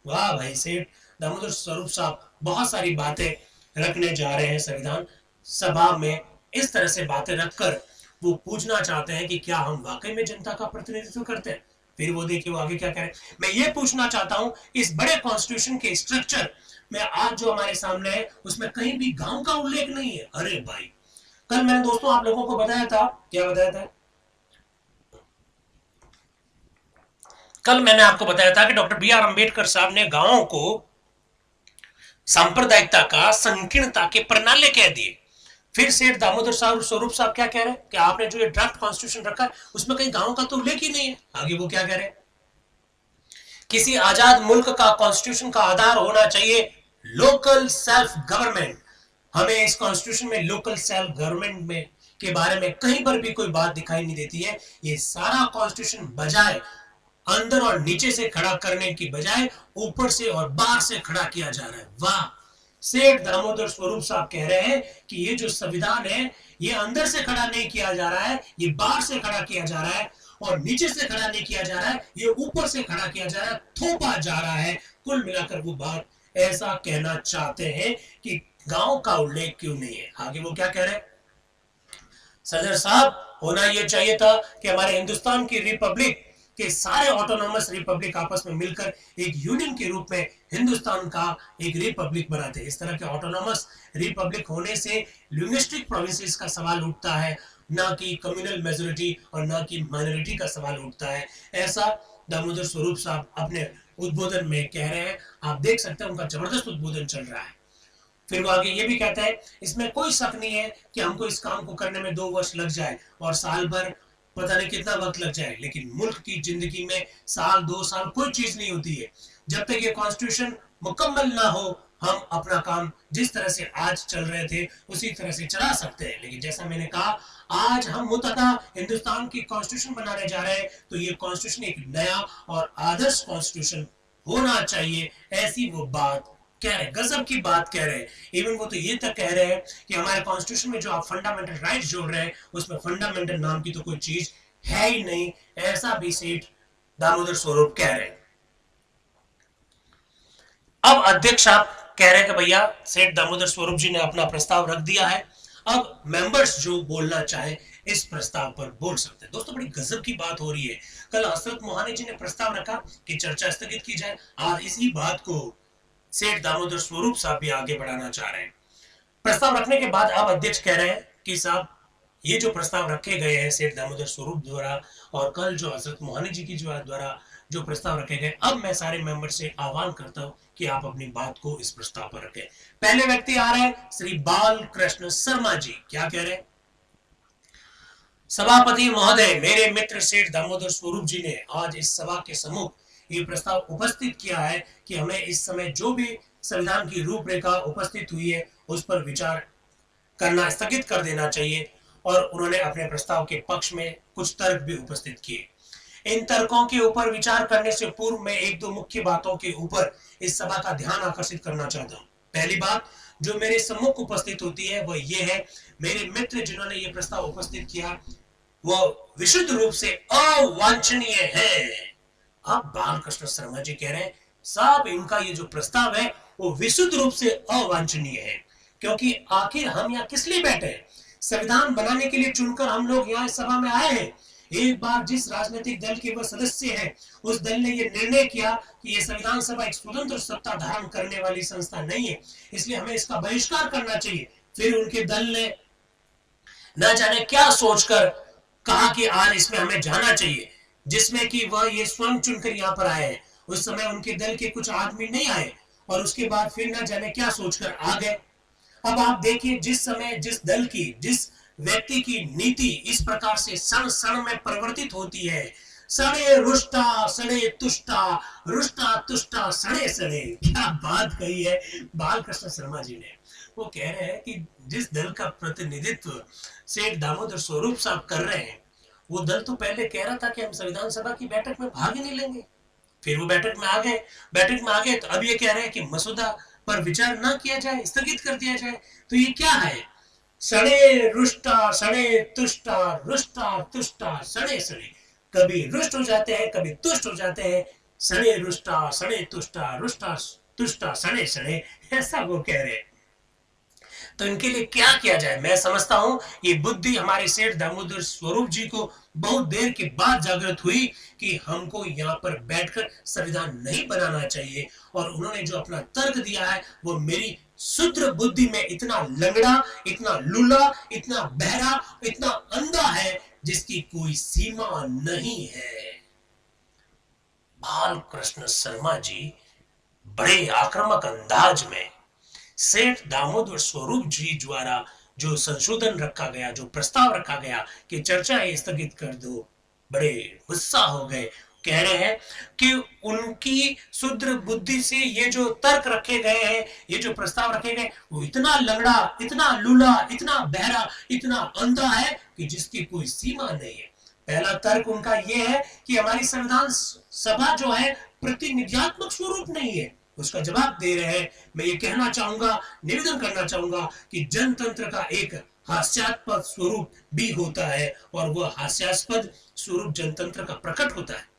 वाह भाई सेठ दामोदर स्वरूप साहब, बहुत सारी बातें रखने जा रहे हैं संविधान सभा में। इस तरह से बातें रखकर वो पूछना चाहते हैं कि क्या हम वाकई में जनता का प्रतिनिधित्व करते हैं। फिर वो देखिए वो आगे क्या कह रहे हैं। मैं ये पूछना चाहता हूं इस बड़े कॉन्स्टिट्यूशन के स्ट्रक्चर में आज जो हमारे सामने है उसमें कहीं भी गांव का उल्लेख नहीं है। अरे भाई, कल मैंने दोस्तों आप लोगों को बताया था, क्या बताया था, कल मैंने आपको बताया था कि डॉक्टर बी आर अंबेडकर साहब ने गांवों को सांप्रदायिकता का संकीर्णता के प्रणाली कह दिए। फिर सेठ दामोदर साहब स्वरूप साहब क्या कह रहे हैं कि आपने जो ये ड्राफ्ट कॉन्स्टिट्यूशन रखा है उसमें कहीं गांव का तो उल्लेख ही नहीं है। आगे वो क्या कह रहे हैं, किसी आजाद मुल्क का कॉन्स्टिट्यूशन का आधार होना चाहिए लोकल सेल्फ गवर्नमेंट। हमें इस कॉन्स्टिट्यूशन में लोकल सेल्फ गवर्नमेंट में के बारे में कहीं पर भी कोई बात दिखाई नहीं देती है। ये सारा कॉन्स्टिट्यूशन बजाय अंदर और नीचे से खड़ा करने की बजाय ऊपर से और बाहर से खड़ा किया जा रहा है। वाह, सेठ दामोदर स्वरूप साहब कह रहे हैं कि ये जो संविधान है ये अंदर से खड़ा नहीं किया जा रहा है, ये बाहर से खड़ा किया जा रहा है और नीचे से खड़ा नहीं किया जा रहा है, ये ऊपर से खड़ा किया जा रहा है, थोपा जा रहा है। कुल मिलाकर वो बात ऐसा कहना चाहते हैं कि गांव का उल्लेख क्यों नहीं है। आगे वो क्या कह रहे हैं, सदर साहब होना यह चाहिए था कि हमारे हिंदुस्तान की रिपब्लिक के सारे ऑटोनॉमस रिपब्लिक आपस में मिलकर एक यूनियन के रूप में हिंदुस्तान का एक रिपब्लिक बनाते हैं। इस तरह के ऑटोनॉमस रिपब्लिक होने से लिंग्विस्टिक प्रोविंसेस का सवाल उठता है, ना कि कम्युनल मेजोरिटी और ना कि माइनॉरिटी का सवाल उठता है। ऐसा दामोदर स्वरूप साहब अपने उद्बोधन में कह रहे हैं। आप देख सकते हैं उनका जबरदस्त उद्बोधन चल रहा है। फिर वो आगे ये भी कहता है इसमें कोई शक नहीं है कि हमको इस काम को करने में 2 वर्ष लग जाए और साल भर पता नहीं कितना वक्त लग जाए, लेकिन मुल्क की जिंदगी में साल 2 साल कोई चीज नहीं होती है। जब तक ये कॉन्स्टिट्यूशन मुकम्मल ना हो हम अपना काम जिस तरह से आज चल रहे थे उसी तरह से चला सकते हैं। लेकिन जैसा मैंने कहा आज हम मुतहदा हिंदुस्तान की कॉन्स्टिट्यूशन बनाने जा रहे हैं, तो ये कॉन्स्टिट्यूशन एक नया और आदर्श कॉन्स्टिट्यूशन होना चाहिए। ऐसी वो बात कह रहे, गजब की बात कह रहे हैं। इवन वो तो ये तक कह रहे हैं कि हमारे कॉन्स्टिट्यूशन में जो आप फंडामेंटल राइट्स जोड़ रहे हैं उसमें फंडामेंटल नाम की तो कोई चीज है ही नहीं। ऐसा भी सेठ दामोदर स्वरूप कह रहे हैं। अब अध्यक्ष आप कह रहे हैं कि भैया सेठ दामोदर स्वरूप जी ने अपना प्रस्ताव रख दिया है, अब मेंबर्स जो बोलना चाहे इस प्रस्ताव पर बोल सकते हैं। दोस्तों बड़ी गजब की बात हो रही है। कल हसरत मोहानी जी ने प्रस्ताव रखा कि चर्चा स्थगित की जाए, और इसी बात को सेठ दामोदर स्वरूप साहब भी आगे बढ़ाना चाह रहे हैं। प्रस्ताव रखने के बाद अब अध्यक्ष कह रहे हैं कि साहब ये जो प्रस्ताव रखे गए हैं सेठ दामोदर स्वरूप द्वारा और कल जो हजरत मोहानी जी की द्वारा जो प्रस्ताव रखे गए, अब मैं सारे मेंबर से आह्वान करता हूं कि आप अपनी बात को इस प्रस्ताव पर रखें। पहले व्यक्ति आ रहे हैं श्री बाल कृष्ण शर्मा जी। क्या कह रहे हैं, सभापति महोदय, मेरे मित्र सेठ दामोदर स्वरूप जी ने आज इस सभा के सम्मुख ये प्रस्ताव उपस्थित किया है कि हमें इस समय जो भी संविधान की रूपरेखा उपस्थित हुई है उस पर विचार करना स्थगित कर देना चाहिए। और उन्होंने अपने प्रस्ताव के पक्ष में कुछ तर्क भी उपस्थित किए। इन तर्कों के ऊपर विचार करने से पूर्व मैं 1-2 मुख्य बातों के ऊपर इस सभा का ध्यान आकर्षित करना चाहता हूं। पहली बात जो मेरे सम्मुख उपस्थित होती है वह यह है, मेरे मित्र जिन्होंने ये प्रस्ताव उपस्थित किया वो विशुद्ध रूप से अवांछनीय है। अब बालकृष्ण शर्मा जी कह रहे हैं साहब इनका ये जो प्रस्ताव है वो विशुद्ध रूप से अवांछनीय है, क्योंकि आखिर हम यहाँ किस लिए बैठे हैं? संविधान बनाने के लिए चुनकर हम लोग यहाँ सभा में आए हैं। एक बार जिस राजनीतिक दल के वह सदस्य हैं उस दल ने यह निर्णय किया कि यह संविधान सभा एक स्वतंत्र सत्ता धारण करने वाली संस्था नहीं है, इसलिए हमें इसका बहिष्कार करना चाहिए। फिर उनके दल ने न जाने क्या सोचकर कहा कि आज इसमें हमें जाना चाहिए, जिसमें कि वह ये स्वयं चुनकर यहाँ पर आए हैं। उस समय उनके दल के कुछ आदमी नहीं आए और उसके बाद फिर न जाने क्या सोचकर आ गए। अब आप देखिए जिस समय जिस दल की जिस व्यक्ति की नीति इस प्रकार से क्षण क्षण में परिवर्तित होती है, सड़े रुष्टा सड़े तुष्टा रुष्टा तुष्टा सड़े सड़े, क्या बात कही है बालकृष्ण शर्मा जी ने। वो कह रहे हैं कि जिस दल का प्रतिनिधित्व सेठ दामोदर स्वरूप साहब कर रहे हैं वो दल तो पहले कह रहा था कि हम संविधान सभा की बैठक में भाग ही नहीं लेंगे, फिर वो बैठक में आ गए तो अब ये कह रहे हैं कि मसौदा पर विचार ना किया जाए, स्थगित कर दिया जाए। तो ये क्या है, सड़े रुष्टा सड़े तुष्टा रुष्टा तुष्टा सड़े सड़े, कभी रुष्ट हो जाते हैं कभी तुष्ट हो जाते हैं, सड़े रुष्टा सड़े तुष्टा रुष्टा तुष्टा सड़े सड़े, ऐसा वो कह रहे हैं। तो इनके लिए क्या किया जाए? मैं समझता हूं ये बुद्धि हमारे सेठ दामोदर स्वरूप जी को बहुत देर के बाद जागृत हुई कि हमको यहाँ पर बैठकर संविधान नहीं बनाना चाहिए, और उन्होंने जो अपना तर्क दिया है वो मेरी शुद्र बुद्धि में इतना लंगड़ा, इतना लूला, इतना बहरा, इतना अंधा है जिसकी कोई सीमा नहीं है। बाल कृष्ण शर्मा जी बड़े आक्रामक अंदाज में सेठ दामोदर स्वरूप जी द्वारा जो संशोधन रखा गया, जो प्रस्ताव रखा गया कि चर्चा स्थगित कर दो, बड़े गुस्सा हो गए। कह रहे हैं कि उनकी शुद्र बुद्धि से ये जो तर्क रखे गए हैं, ये जो प्रस्ताव रखे गए, वो इतना लंगड़ा, इतना लूला, इतना बहरा, इतना अंधा है कि जिसकी कोई सीमा नहीं है। पहला तर्क उनका ये है कि हमारी संविधान सभा जो है प्रतिनिधियात्मक स्वरूप नहीं है। उसका जवाब दे रहे हैं। मैं ये कहना चाहूंगा, निवेदन करना चाहूंगा कि जनतंत्र का एक हास्यास्पद स्वरूप भी होता है, और वह हास्यास्पद स्वरूप जनतंत्र का प्रकट होता है।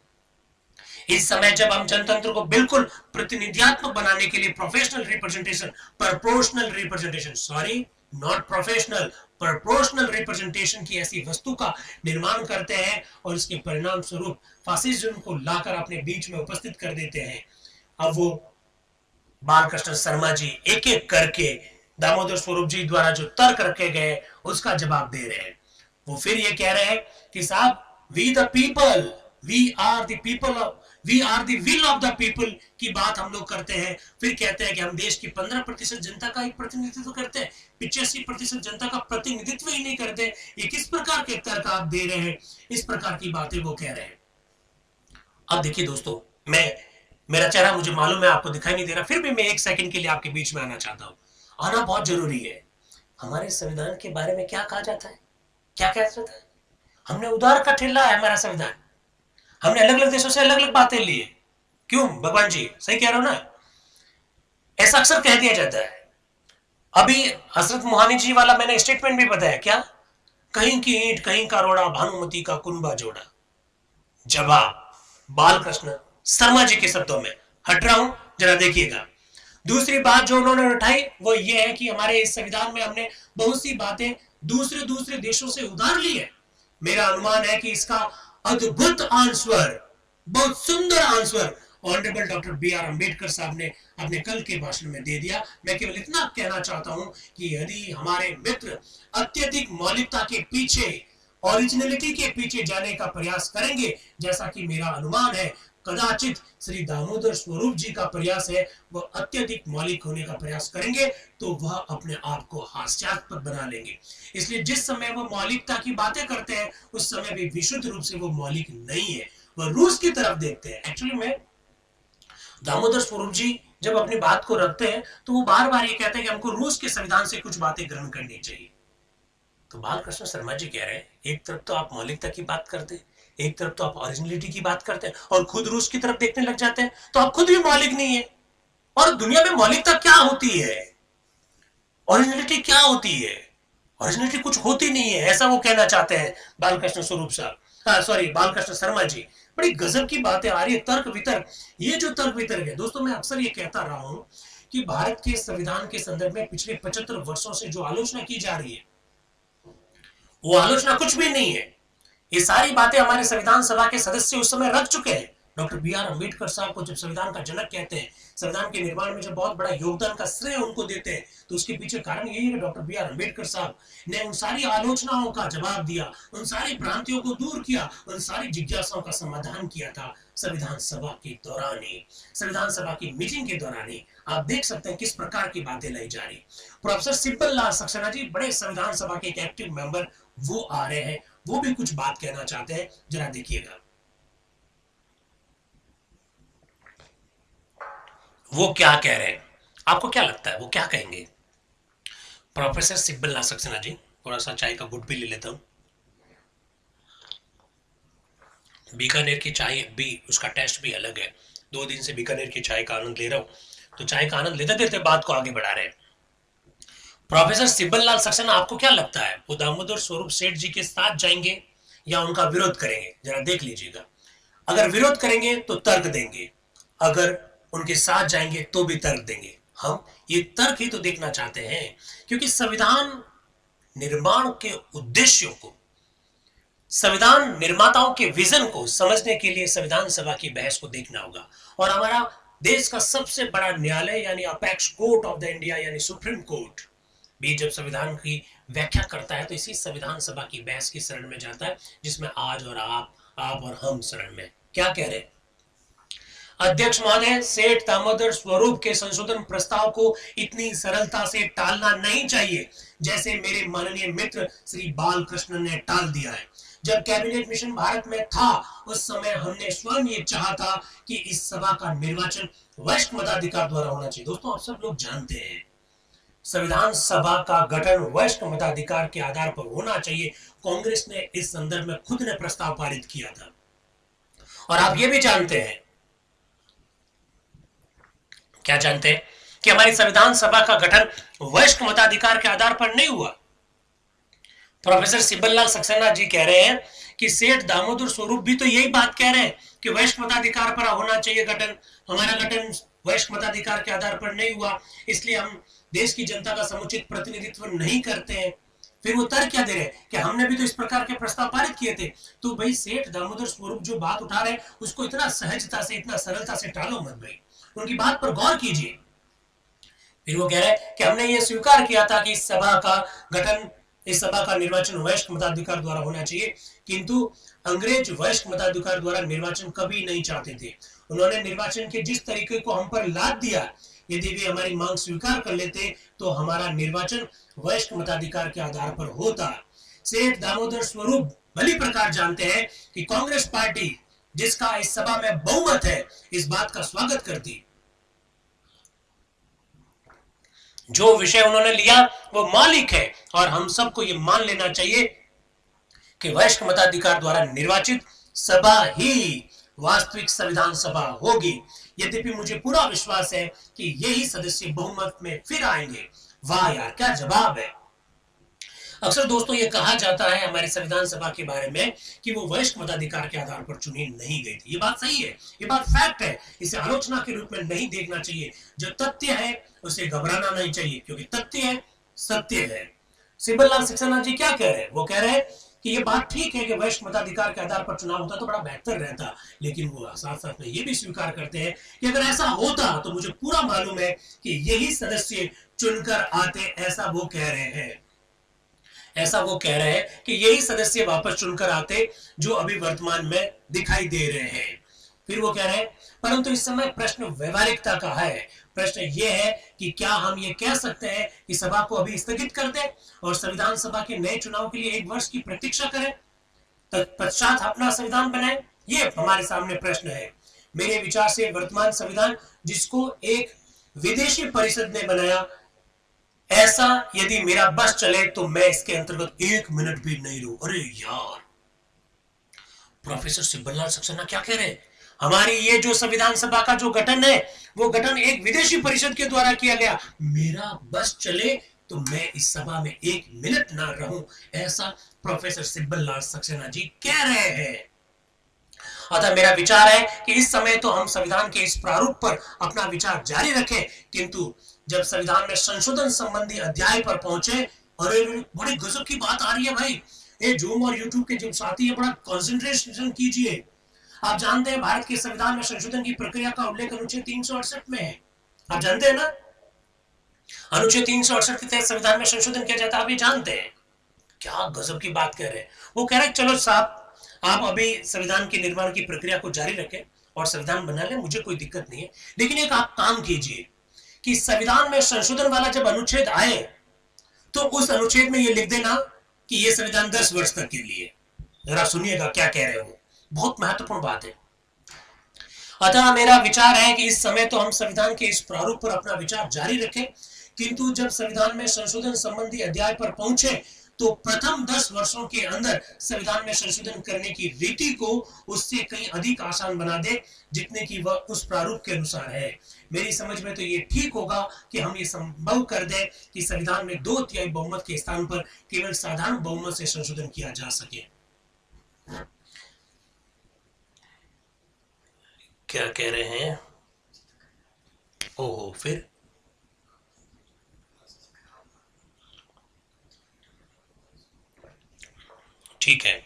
इस समय जब हम जनतंत्र को बिल्कुल प्रतिनिधियात्मक बनाने के लिए professional representation, proportional representation, sorry not professional, proportional representation की ऐसी वस्तु का निर्माण करते हैं, और इसके परिणाम स्वरूप फासिज्म को लाकर अपने बीच में उपस्थित कर देते हैं। अब वो बालकृष्ण शर्मा जी एक एक करके दामोदर स्वरूप जी द्वारा जो तर्क रखे गए उसका जवाब दे रहे हैं। वो फिर ये कह रहे हैं कि साहब, we the people, we are the people, we are the will of the people की बात हम लोग करते हैं। फिर कहते हैं कि हम देश की 15% जनता का ही प्रतिनिधित्व करते हैं, 85% जनता का प्रतिनिधित्व ही नहीं करते। ये किस प्रकार के तर्क आप दे रहे हैं? इस प्रकार की बातें वो कह रहे हैं। अब देखिए दोस्तों, मेरा चेहरा मुझे मालूम है आपको दिखाई नहीं दे रहा, फिर भी मैं एक सेकंड के लिए आपके बीच में आना चाहता हूं। आना बहुत जरूरी है। हमारे संविधान के बारे में क्या कहा जाता है? क्या कहा जाता है? हमने उधार का ठेला है हमारा संविधान। हमने अलग अलग देशों से अलग अलग बातें ली है। क्यों भगवान जी, सही कह रहे हो ना? ऐसा अक्सर कह दिया जाता है। अभी हजरत मोहानी जी वाला मैंने स्टेटमेंट भी बताया, क्या? कहीं की ईंट कहीं का रोड़ा, भानुमति का कुनबा जोड़ा। जवाब बालकृष्ण शर्मा जी के शब्दों में हट रहा हूं, जरा देखिएगा। दूसरी बात जो उन्होंने उठाई वो ये है कि हमारे इस संविधान में हमने बहुत सी बातें दूसरे दूसरे देशों से उधार ली है। मेरा अनुमान है कि इसका अद्भुत आंसर, बहुत सुंदर answer honourable doctor B R Ambedkar साहब ने अपने कल के भाषण में दे दिया। मैं केवल इतना कहना चाहता हूं कि यदि हमारे मित्र अत्यधिक मौलिकता के पीछे, ओरिजिनलिटी के पीछे जाने का प्रयास करेंगे, जैसा कि मेरा अनुमान है, कदाचित श्री दामोदर स्वरूप जी का प्रयास है, वह अत्यधिक मौलिक होने का प्रयास करेंगे, तो वह अपने आप को हास्यास्पद बना लेंगे। इसलिए जिस समय वो मौलिकता की बातें करते हैं उस समय भी विशुद्ध रूप से वो मौलिक नहीं है, वह रूस की तरफ देखते हैं। एक्चुअली में दामोदर स्वरूप जी जब अपनी बात को रखते हैं तो वो बार बार ये कहते हैं कि हमको रूस के संविधान से कुछ बातें ग्रहण करनी चाहिए। तो बालकृष्ण शर्मा जी कह रहे हैं, एक तरफ तो आप मौलिकता की बात करते हैं, एक तरफ तो आप ओरिजिनलिटी की बात करते हैं, और खुद रूस की तरफ देखने लग जाते हैं, तो आप खुद भी मौलिक नहीं है। और दुनिया में मौलिकता क्या होती है, ओरिजिनलिटी क्या होती है? ओरिजिनलिटी कुछ होती नहीं है, ऐसा वो कहना चाहते हैं बालकृष्ण स्वरूप साहब, सॉरी बालकृष्ण शर्मा जी। बड़ी गजब की बातें आ रही है, तर्क वितर्क। ये जो तर्क वितर्क है दोस्तों, मैं अक्सर ये कहता रहा हूं कि भारत के संविधान के संदर्भ में पिछले 75 वर्षों से जो आलोचना की जा रही है वो आलोचना कुछ भी नहीं है। ये सारी बातें हमारे संविधान सभा के सदस्य उस समय रख चुके हैं। डॉक्टर बी आर अम्बेडकर साहब को जब संविधान का जनक कहते हैं, संविधान के निर्माण में जब बहुत बड़ा योगदान का श्रेय उनको देते हैं, तो उसके पीछे कारण यही है कि डॉक्टर बी आर अम्बेडकर साहब ने उन सारी आलोचनाओं का जवाब दिया, उन सारी भ्रांतियों को दूर किया, उन सारी जिज्ञासाओं का समाधान किया था संविधान सभा के दौरान ही, संविधान सभा की मीटिंग के दौरान ही। आप देख सकते हैं किस प्रकार की बातें लाई जा रही। प्रोफेसर सिब्बल लाल सक्सेना जी, बड़े संविधान सभा के एक एक्टिव मेंबर, वो आ रहे हैं, वो भी कुछ बात कहना चाहते हैं, जरा देखिएगा वो क्या कह रहे हैं। आपको क्या लगता है वो क्या कहेंगे? प्रोफेसर सिब्बल लाल सक्सेना जी, थोड़ा सा चाय का घुट भी ले लेता हूं। बीकानेर की चाय भी, उसका टेस्ट भी अलग है। 2 दिन से बीकानेर की चाय का आनंद ले रहा हूं, तो चाय का आनंद लेते देते बात को आगे बढ़ा रहे हैं। प्रोफेसर सिब्बल लाल सक्सेना, आपको क्या लगता है वो दामोदर स्वरूप सेठ जी के साथ जाएंगे या उनका विरोध करेंगे? जरा देख लीजिएगा। अगर विरोध करेंगे तो तर्क देंगे, अगर उनके साथ जाएंगे तो भी तर्क देंगे। हम ये तर्क ही तो देखना चाहते हैं, क्योंकि संविधान निर्माण के उद्देश्यों को, संविधान निर्माताओं के विजन को समझने के लिए संविधान सभा की बहस को देखना होगा। और हमारा देश का सबसे बड़ा न्यायालय यानी apex court of the India यानी सुप्रीम कोर्ट भी जब संविधान की व्याख्या करता है तो इसी संविधान सभा की बहस की शरण में जाता है, जिसमें आज और आप और हम शरण में क्या कह रहे हैं। अध्यक्ष महोदय, सेठ दामोदर स्वरूप के संशोधन प्रस्ताव को इतनी सरलता से टालना नहीं चाहिए जैसे मेरे माननीय मित्र श्री बालकृष्ण ने टाल दिया है। जब कैबिनेट मिशन भारत में था उस समय हमने स्वयं ये चाहा था कि इस सभा का निर्वाचन वरिष्ठ मताधिकार द्वारा होना चाहिए। दोस्तों, आप सब लोग जानते हैं संविधान सभा का गठन वरिष्ठ मताधिकार के आधार पर होना चाहिए। कांग्रेस ने इस संदर्भ में खुद ने प्रस्ताव पारित किया था। और आप ये भी जानते हैं, क्या जानते हैं कि हमारी संविधान सभा का गठन वरिष्ठ मताधिकार के आधार पर नहीं हुआ। प्रोफेसर सिब्बल लाल सक्सेना जी कह रहे हैं कि सेठ दामोदर स्वरूप भी तो यही बात कह रहे हैं कि वरिष्ठ मताधिकार पर होना चाहिए गठन। हमारा गठन वरिष्ठ मताधिकार के आधार पर नहीं हुआ, इसलिए हम देश की जनता का समुचित प्रतिनिधित्व नहीं करते हैं। फिर वो तर्क क्या दे रहे हैं कि हमने भी तो इस प्रकार के प्रस्ताव पारित किए थे। तो भाई सेठ दामोदर स्वरूप जो बात उठा रहे हैं उसको इतना सहजता से, इतना सरलता से टालो मत भाई, उनकी बात पर गौर कीजिए। फिर वो कह रहे हैं कि हमने ये स्वीकार किया था कि इस सभा का गठन, इस सभा का निर्वाचन वरिष्ठ मताधिकार द्वारा होना चाहिए, किंतु अंग्रेज वरिष्ठ मताधिकार द्वारा निर्वाचन कभी नहीं चाहते थे। उन्होंने निर्वाचन के जिस तरीके को हम पर लाद दिया, यदि वे हमारी मांग स्वीकार कर लेते तो हमारा निर्वाचन वरिष्ठ मताधिकार के आधार पर होता। सेठ दामोदर स्वरूप भली प्रकार जानते हैं कि कांग्रेस पार्टी, जिसका इस सभा में बहुमत है, इस बात का स्वागत करती। जो विषय उन्होंने लिया वो मौलिक है और हम सबको ये मान लेना चाहिए कि वरिष्ठ मताधिकार द्वारा निर्वाचित सभा ही वास्तविक संविधान सभा होगी। यद्यपि मुझे पूरा विश्वास है कि यही सदस्य बहुमत में फिर आएंगे। वाह यार, क्या जवाब है। अक्सर दोस्तों ये कहा जाता है हमारी संविधान सभा के बारे में कि वो वरिष्ठ मताधिकार के आधार पर चुनी नहीं गई थी। ये बात सही है, ये बात फैक्ट है, इसे आलोचना के रूप में नहीं देखना चाहिए। जो तथ्य है उसे घबराना नहीं चाहिए, क्योंकि तथ्य है, सत्य है। सिब्बल लाल सक्सेना जी क्या कह रहे हैं? वो कह रहे हैं कि ये बात ठीक है कि वरिष्ठ मताधिकार के आधार पर चुनाव होता तो बड़ा बेहतर रहता, लेकिन वो साथ साथ में ये भी स्वीकार करते हैं कि अगर ऐसा होता तो मुझे पूरा मालूम है कि यही सदस्य चुनकर आते। ऐसा वो कह रहे हैं, ऐसा वो कह रहे हैं कि यही सदस्य वापस चुनकर आते जो अभी वर्तमान में दिखाई दे रहे हैं। फिर वो कह रहे हैं परंतु इस समय प्रश्न व्यवहारिकता का है। प्रश्न ये है कि क्या हम ये कह सकते हैं कि सभा को अभी स्थगित कर दें और संविधान सभा के नए चुनाव के लिए 1 वर्ष की प्रतीक्षा करें, तत्पश्चात अपना संविधान बनाएं? ये हमारे सामने प्रश्न है। मेरे विचार से वर्तमान संविधान, जिसको एक विदेशी परिषद ने बनाया, ऐसा यदि मेरा बस चले तो मैं इसके अंतर्गत 1 मिनट भी नहीं रहूं। अरे यार, प्रोफेसर सिब्बल लाल सक्सेना क्या कह रहे हैं? हमारी ये जो संविधान सभा का जो गठन है वो गठन एक विदेशी परिषद के द्वारा किया गया। मेरा बस चले तो मैं इस सभा में 1 मिनट ना रहूं, ऐसा प्रोफेसर सिब्बल लाल सक्सेना जी कह रहे हैं। अतः मेरा विचार है कि इस समय तो हम संविधान के इस प्रारूप पर अपना विचार जारी रखें, किंतु जब संविधान में संशोधन संबंधी अध्याय पर पहुंचे, अरे बड़ी गजब की बात आ रही है भाई। ये जूम और यूट्यूब के जो साथी है, बड़ा कंसंट्रेशन कीजिए। आप जानते हैं भारत के संविधान में संशोधन की प्रक्रिया का उल्लेख अनुच्छेद 368 में है। आप जानते हैं ना, अनुच्छेद 368 के तहत संविधान में संशोधन किया जाता है। आप ये जानते हैं? क्या गजब की बात कह रहे हैं। वो कह रहे हैं चलो साहब, आप अभी संविधान के निर्माण की प्रक्रिया को जारी रखें और संविधान बना लें, मुझे कोई दिक्कत नहीं है, लेकिन एक आप काम कीजिए कि संविधान में संशोधन वाला जब अनुच्छेद आए तो उस अनुच्छेद में ये लिख देना कि ये संविधान 10 वर्ष तक के लिए। जरा सुनिएगा क्या कह रहे हो, बहुत महत्वपूर्ण बात है। अतः मेरा विचार है कि इस समय तो हम संविधान के इस प्रारूप पर अपना विचार जारी रखें, किंतु जब संविधान में संशोधन संबंधी अध्याय पर पहुंचे तो प्रथम 10 वर्षों के अंदर संविधान में संशोधन करने की रीति को उससे कहीं अधिक आसान बना दे जितने की वह उस प्रारूप के अनुसार है। मेरी समझ में तो ये ठीक होगा कि हम ये संभव कर दें कि संविधान में 2/3 बहुमत के स्थान पर केवल साधारण बहुमत से संशोधन किया जा सके। क्या कह रहे हैं? ओहो, फिर? ठीक है,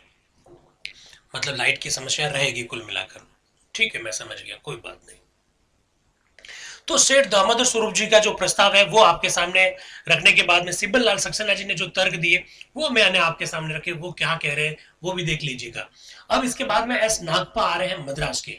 मतलब लाइट की समस्या रहेगी कुल मिलाकर। ठीक है, मैं समझ गया, कोई बात नहीं। तो सेठ दामोदर स्वरूप जी का जो प्रस्ताव है वो आपके सामने रखने के बाद में सिब्बल लाल सक्सेना जी ने जो तर्क दिए वो मैंने आपके सामने रखे, वो क्या कह रहे हैं वो भी देख लीजिएगा। अब इसके बाद में एस नागपा आ रहे हैं मद्रास के।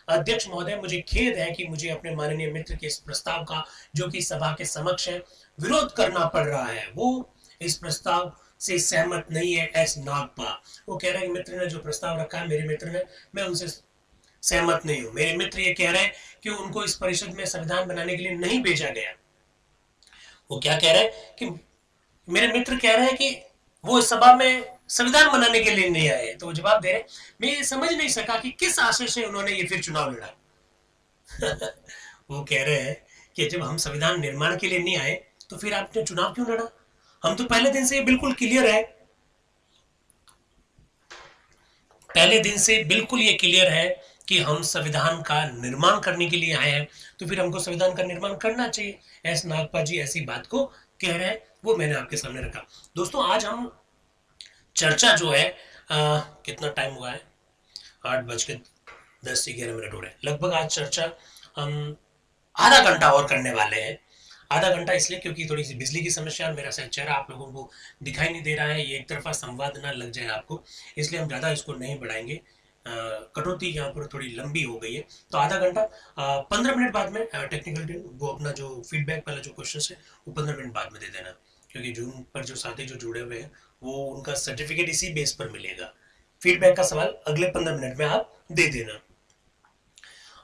अध्यक्ष महोदय, मुझे खेद है कि मुझे अपने माननीय मित्र के इस प्रस्ताव का, जो कि सभा के समक्ष है, विरोध करना पड़ रहा है। वो इस प्रस्ताव से सहमत नहीं है। एस नागपा वो कह रहे हैं मित्र ने जो प्रस्ताव रखा है, मेरे मित्र ने, मैं उनसे सहमत नहीं हूं। मेरे मित्र ये कह रहे हैं कि उनको इस परिषद में संविधान बनाने के लिए नहीं भेजा गया। वो क्या कह रहे हैं कि मेरे मित्र कह रहे हैं कि वो इस सभा में संविधान बनाने के लिए नहीं आए। तो वो जवाब दे रहे हैं, मैं ये समझ नहीं सका कि किस आशय से उन्होंने ये फिर चुनाव लड़ा। वो कह रहे हैं कि जब हम संविधान निर्माण के लिए नहीं आए तो फिर आपने चुनाव क्यों लड़ा? हम तो पहले दिन से बिल्कुल क्लियर है, पहले दिन से बिल्कुल ये क्लियर है कि हम संविधान का निर्माण करने के लिए आए हैं, तो फिर हमको संविधान का निर्माण करना चाहिए। एस नागपा जी ऐसी बात को कह रहे हैं, वो मैंने आपके सामने रखा। दोस्तों, आज हम चर्चा जो है, कितना टाइम हुआ है? 8:10 से 11 मिनट हो रहे हैं लगभग। आज चर्चा हम आधा घंटा और करने वाले हैं। आधा घंटा इसलिए क्योंकि थोड़ी सी बिजली की समस्या और मेरा शायद चेहरा आप लोगों को दिखाई नहीं दे रहा है, ये एक तरफा संवाद ना लग जाए आपको, इसलिए हम ज़्यादा इसको नहीं बढ़ाएंगे। कटौती यहाँ पर थोड़ी लंबी हो गई है, तो आधा घंटा। 15 मिनट बाद में टेक्निकल टीम वो अपना जो फीडबैक वाला जो क्वेश्चन है वो 15 मिनट बाद में दे देना, क्योंकि जून पर जो साथी जो जुड़े हुए हैं वो उनका सर्टिफिकेट इसी बेस पर मिलेगा। फीडबैक का सवाल अगले 15 मिनट में आप दे देना।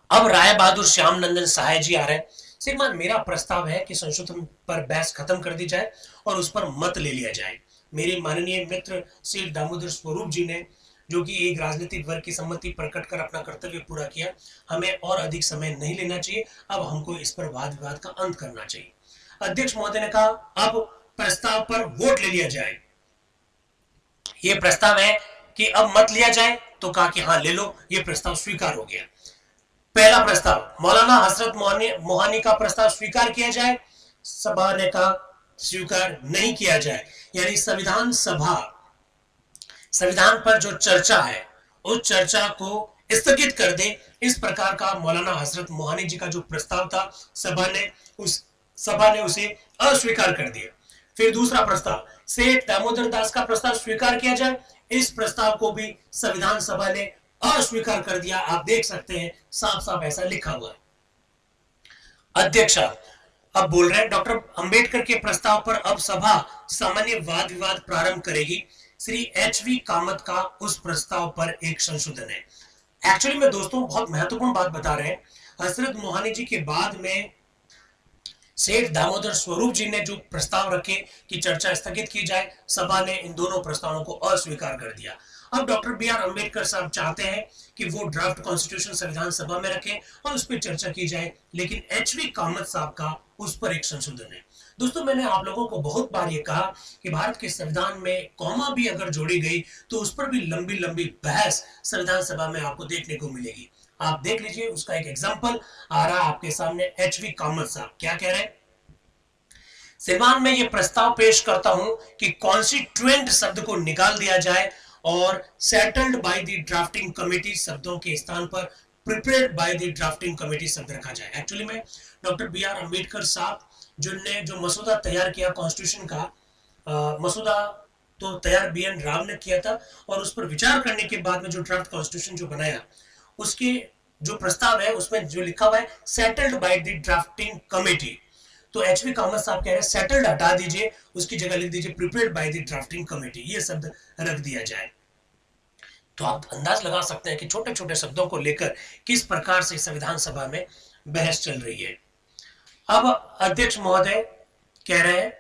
अब राय बहादुर श्याम नंदन सहाय जी आ रहे हैं। श्रीमान, मेरा प्रस्ताव है कि संशोधन पर बहस खत्म कर दी जाए और उस पर मत ले लिया जाए। मेरे माननीय मित्र श्री दामोदर स्वरूप जी ने, जो कि एक राजनीतिक वर्ग की सम्मति प्रकट कर अपना कर्तव्य पूरा किया, हमें और अधिक समय नहीं लेना चाहिए। अब हमको इस पर वाद विवाद का अंत करना चाहिए। अध्यक्ष महोदय ने कहा अब प्रस्ताव पर वोट ले लिया जाए। ये प्रस्ताव है कि अब मत लिया जाए, तो कहा कि हाँ ले लो, ये प्रस्ताव स्वीकार हो गया। पहला प्रस्ताव, मौलाना हजरत मोहानी का प्रस्ताव स्वीकार किया जाए। सभा ने कहा स्वीकार नहीं किया जाए, यानी संविधान सभा संविधान पर जो चर्चा है उस चर्चा को स्थगित कर दे। इस प्रकार का मौलाना हजरत मोहानी जी का जो प्रस्ताव था, सभा ने उसे अस्वीकार कर दिया। फिर दूसरा प्रस्ताव, सेठ दामोदर दास का प्रस्ताव स्वीकार किया जाए। इस प्रस्ताव को भी संविधान सभा ने अस्वीकार कर दिया। आप देख सकते हैं साफ साफ ऐसा लिखा हुआ है। अध्यक्ष अब बोल रहे हैं, डॉक्टर अंबेडकर के प्रस्ताव पर अब सभा सामान्य वाद विवाद प्रारंभ करेगी। श्री एच.वी. कामत का उस प्रस्ताव पर एक संशोधन है। एक्चुअली में दोस्तों बहुत महत्वपूर्ण बात बता रहे हैं। हजरत मोहानी जी के बाद में सेठ दामोदर स्वरूप जी ने जो प्रस्ताव रखे कि चर्चा स्थगित की जाए, सभा ने इन दोनों प्रस्तावों को अस्वीकार कर दिया। अब डॉक्टर बी.आर. अंबेडकर साहब चाहते हैं कि वो ड्राफ्ट कॉन्स्टिट्यूशन संविधान सभा में रखें और उस पर चर्चा की जाए, लेकिन एच.वी. कामत साहब का उस पर एक संशोधन है। दोस्तों, मैंने आप लोगों को बहुत बार ये कहा कि भारत के संविधान में कॉमा भी अगर जोड़ी गई तो उस पर भी लंबी लंबी बहस संविधान सभा में आपको देखने को मिलेगी। आप देख लीजिए, उसका एक एग्जाम्पल आ रहा है आपके सामने। एच.वी. कामत साहब क्या कह रहे हैं? श्रीमान, मैं ये प्रस्ताव पेश करता हूं कि कॉन्स्टिट्यूएंट शब्द को निकाल दिया जाए और settled by the drafting committee शब्दों के स्थान पर prepared by the drafting committee शब्द रखा जाए। एक्चुअली में डॉक्टर बी.आर. अंबेडकर साहब जिनने जो मसौदा तैयार किया कॉन्स्टिट्यूशन का, मसौदा तो तैयार बी.एन. राव ने किया था, और उस पर विचार करने के बाद में जो ड्राफ्ट कॉन्स्टिट्यूशन जो बनाया, उसके जो प्रस्ताव है उसमें जो लिखा हुआ है settled by the drafting committee. तो एच.वी. कामत साहब कह रहे हैं सेटल्ड हटा दीजिए, उसकी जगह लिख दीजिए prepared by the drafting committee, ये शब्द रख दिया जाए। तो आप अंदाज लगा सकते हैं कि छोटे छोटे शब्दों को लेकर किस प्रकार से संविधान सभा में बहस चल रही है। अब अध्यक्ष महोदय कह रहे हैं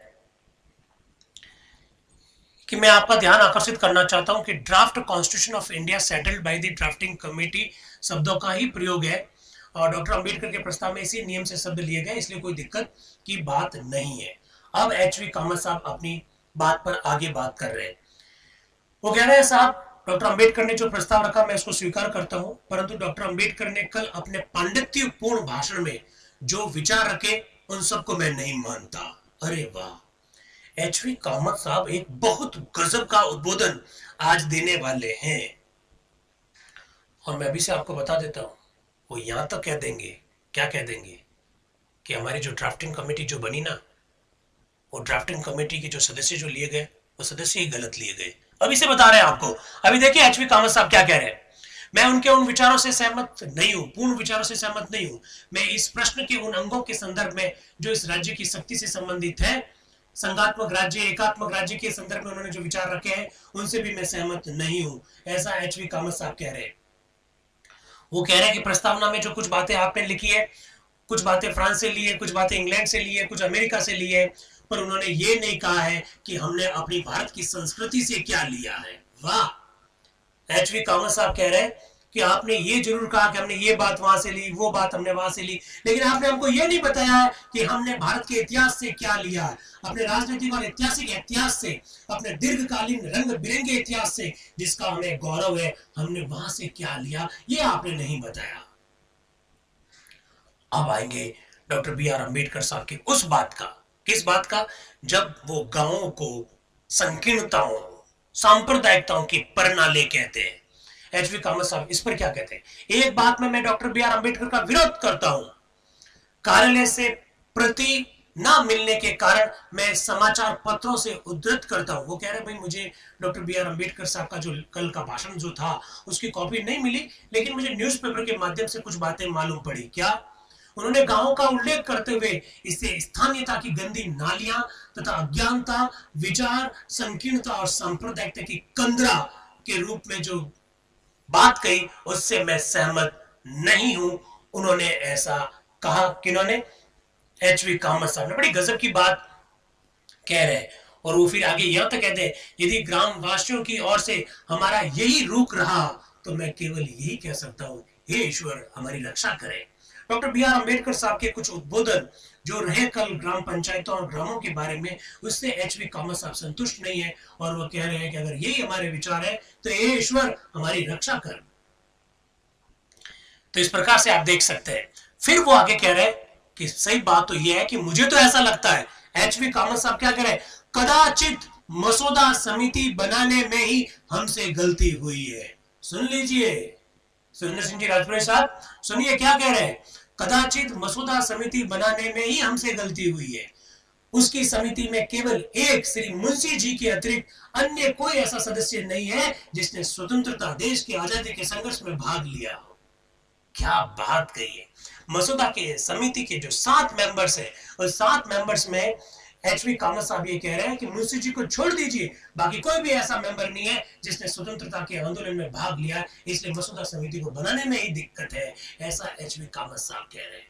कि मैं आपका ध्यान आकर्षित करना चाहता हूं कि draft constitution of India settled by the drafting committee शब्दों का ही प्रयोग है, और डॉक्टर अंबेडकर के प्रस्ताव में इसी नियम से शब्द लिए गए, इसलिए कोई दिक्कत की बात नहीं है। अब एच.वी. कामत साहब अपनी बात पर आगे बात कर रहे हैं। वो कह रहे हैं साहब, डॉक्टर अंबेडकर ने जो प्रस्ताव रखा मैं इसको स्वीकार करता हूं, परंतु डॉक्टर अंबेडकर ने कल अपने पांडित्यपूर्ण भाषण में जो विचार रखे उन सबको मैं नहीं मानता। अरे वाह, एचवी कामत साहब एक बहुत गजब का उद्बोधन आज देने वाले हैं। और मैं अभी से आपको बता देता हूं, वो यहां तक कह देंगे, क्या कह देंगे, कि हमारी जो ड्राफ्टिंग कमेटी जो बनी ना, वो ड्राफ्टिंग कमेटी के जो सदस्य जो लिए गए, वो सदस्य ही गलत लिए गए। अभी से बता रहे हैं आपको। अभी देखिए एचवी कामत साहब क्या कह रहे हैं। मैं उनके उन विचारों से सहमत नहीं हूं, पूर्ण विचारों से सहमत नहीं हूं। मैं इस प्रश्न के उन अंगों के संदर्भ में जो इस राज्य की शक्ति से संबंधित है, संघात्मक राज्य, एकात्मक राज्य के संदर्भ में उन्होंने जो विचार रखे हैं, उनसे भी मैं सहमत नहीं हूं। ऐसा एचवी कामत साहब कह रहे हैं। वो कह रहे हैं कि प्रस्तावना में जो कुछ बातें आपने लिखी है, कुछ बातें फ्रांस से ली है, कुछ बातें इंग्लैंड से ली है, कुछ अमेरिका से ली है, पर उन्होंने ये नहीं कहा है कि हमने अपनी भारत की संस्कृति से क्या लिया है। वाह, एचवी कामत साहब कह रहे हैं कि आपने ये जरूर कहा कि हमने ये बात वहां से ली, वो बात हमने वहां से ली, लेकिन आपने हमको ये नहीं बताया है कि हमने भारत के इतिहास से क्या लिया है, अपने राजनीतिक और ऐतिहासिक इतिहास से, अपने दीर्घकालीन रंग बिरंगे इतिहास से जिसका हमें गौरव है, हमने वहां से क्या लिया, ये आपने नहीं बताया। अब आएंगे डॉक्टर बी आर अम्बेडकर साहब की उस बात का, किस बात का, जब वो गांवों को संकीर्णताओं, सांप्रदायिकताओं की परनाले कहते हैं। एचवी कामत साहब इस पर क्या कहते हैं। एक बात में मैं डॉक्टर बी आर अम्बेडकर का विरोध करता हूं, कार्यालय से प्रति ना मिलने के कारण मैं समाचार पत्रों से उद्धृत करता हूं। वो कह रहे हैं भाई मुझे डॉक्टर बी आर अम्बेडकर साहब का जो कल का भाषण जो था उसकी कॉपी नहीं मिली, लेकिन मुझे न्यूज़पेपर के माध्यम से कुछ बातें मालूम पड़ी। क्या? उन्होंने गांवों का उल्लेख करते हुए इससे स्थानीयता की गंदी नालियां तथा अज्ञानता, विचार संकीर्णता और सांप्रदायिकता की कंदरा के रूप में जो बात कही, उससे मैं सहमत नहीं हूं। उन्होंने ऐसा कहा। किन्होंने? एचवी कामत साहब ने। बड़ी गजब की बात कह रहे हैं। और वो फिर आगे यहां तक कहते हैं, यदि ग्रामवासियों की ओर से हमारा यही रुख रहा तो मैं केवल यही कह सकता हूं, हे ईश्वर हमारी रक्षा करे। डॉक्टर बी आर अम्बेडकर साहब के कुछ उद्बोधन जो रहे कल ग्राम पंचायतों और ग्रामों के बारे में, उससे एचवी कामत साहब संतुष्ट नहीं है और वो कह रहे हैं कि अगर यही हमारे विचार है तो हे ईश्वर हमारी रक्षा कर। तो इस प्रकार से आप देख सकते हैं। फिर वो आगे कह रहे हैं कि सही बात तो यह है कि मुझे तो ऐसा लगता है, एचवी कामत साहब क्या कह रहे हैं, कदाचित मसौदा समिति बनाने में ही हमसे गलती हुई है। सुन लीजिए सुरेंद्र सिंह जी राजपुरे साहब, सुनिए क्या कह रहे हैं। कदाचित मसौदा समिति बनाने में ही हमसे गलती हुई है। उसकी समिति में केवल एक श्री मुंशी जी के अतिरिक्त अन्य कोई ऐसा सदस्य नहीं है जिसने स्वतंत्रता, देश की आजादी के संघर्ष में भाग लिया हो। क्या बात कही है। मसौदा के समिति के जो 7 मेंबर्स हैं, उस 7 मेंबर्स में एचवी कामत साहब ये कह रहे हैं कि मुंशी जी को छोड़ दीजिए, बाकी कोई भी ऐसा मेंबर नहीं है जिसने स्वतंत्रता के आंदोलन में भाग लिया, इसलिए मसौदा समिति को बनाने में ही दिक्कत है। ऐसा एचवी कामत साहब कह रहे हैं।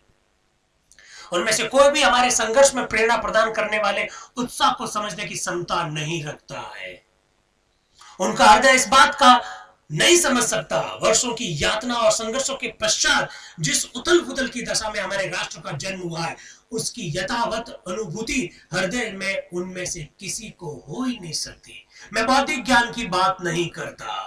उनमें से कोई भी हमारे संघर्ष में प्रेरणा प्रदान करने वाले उत्साह को समझने की क्षमता नहीं रखता है। उनका हृदय इस बात का नहीं समझ सकता, वर्षों की यातना और संघर्षों के पश्चात जिस उथल पुथल की दशा में हमारे राष्ट्र का जन्म हुआ है, उसकी यथावत अनुभूति हृदय में उनमें से किसी को हो ही नहीं सकती। मैं बौद्धिक ज्ञान की बात नहीं करता।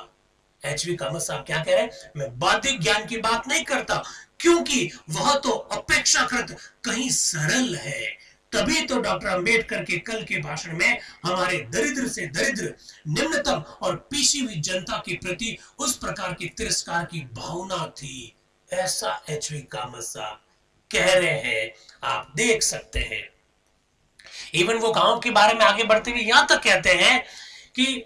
एचवी कामत साहब क्या कह रहे हैं, मैं बौद्धिक ज्ञान की बात नहीं करता, क्योंकि वह तो अपेक्षाकृत कहीं सरल है। तभी तो डॉक्टर अंबेडकर के कल के भाषण में हमारे दरिद्र से दरिद्र, निम्नतम और पीसी हुई जनता के प्रति उस प्रकार की तिरस्कार की भावना थी। ऐसा एचवी कामत साहब कह रहे हैं, आप देख सकते हैं। इवन वो गांव के बारे में आगे बढ़ते हुए यहां तक कहते हैं कि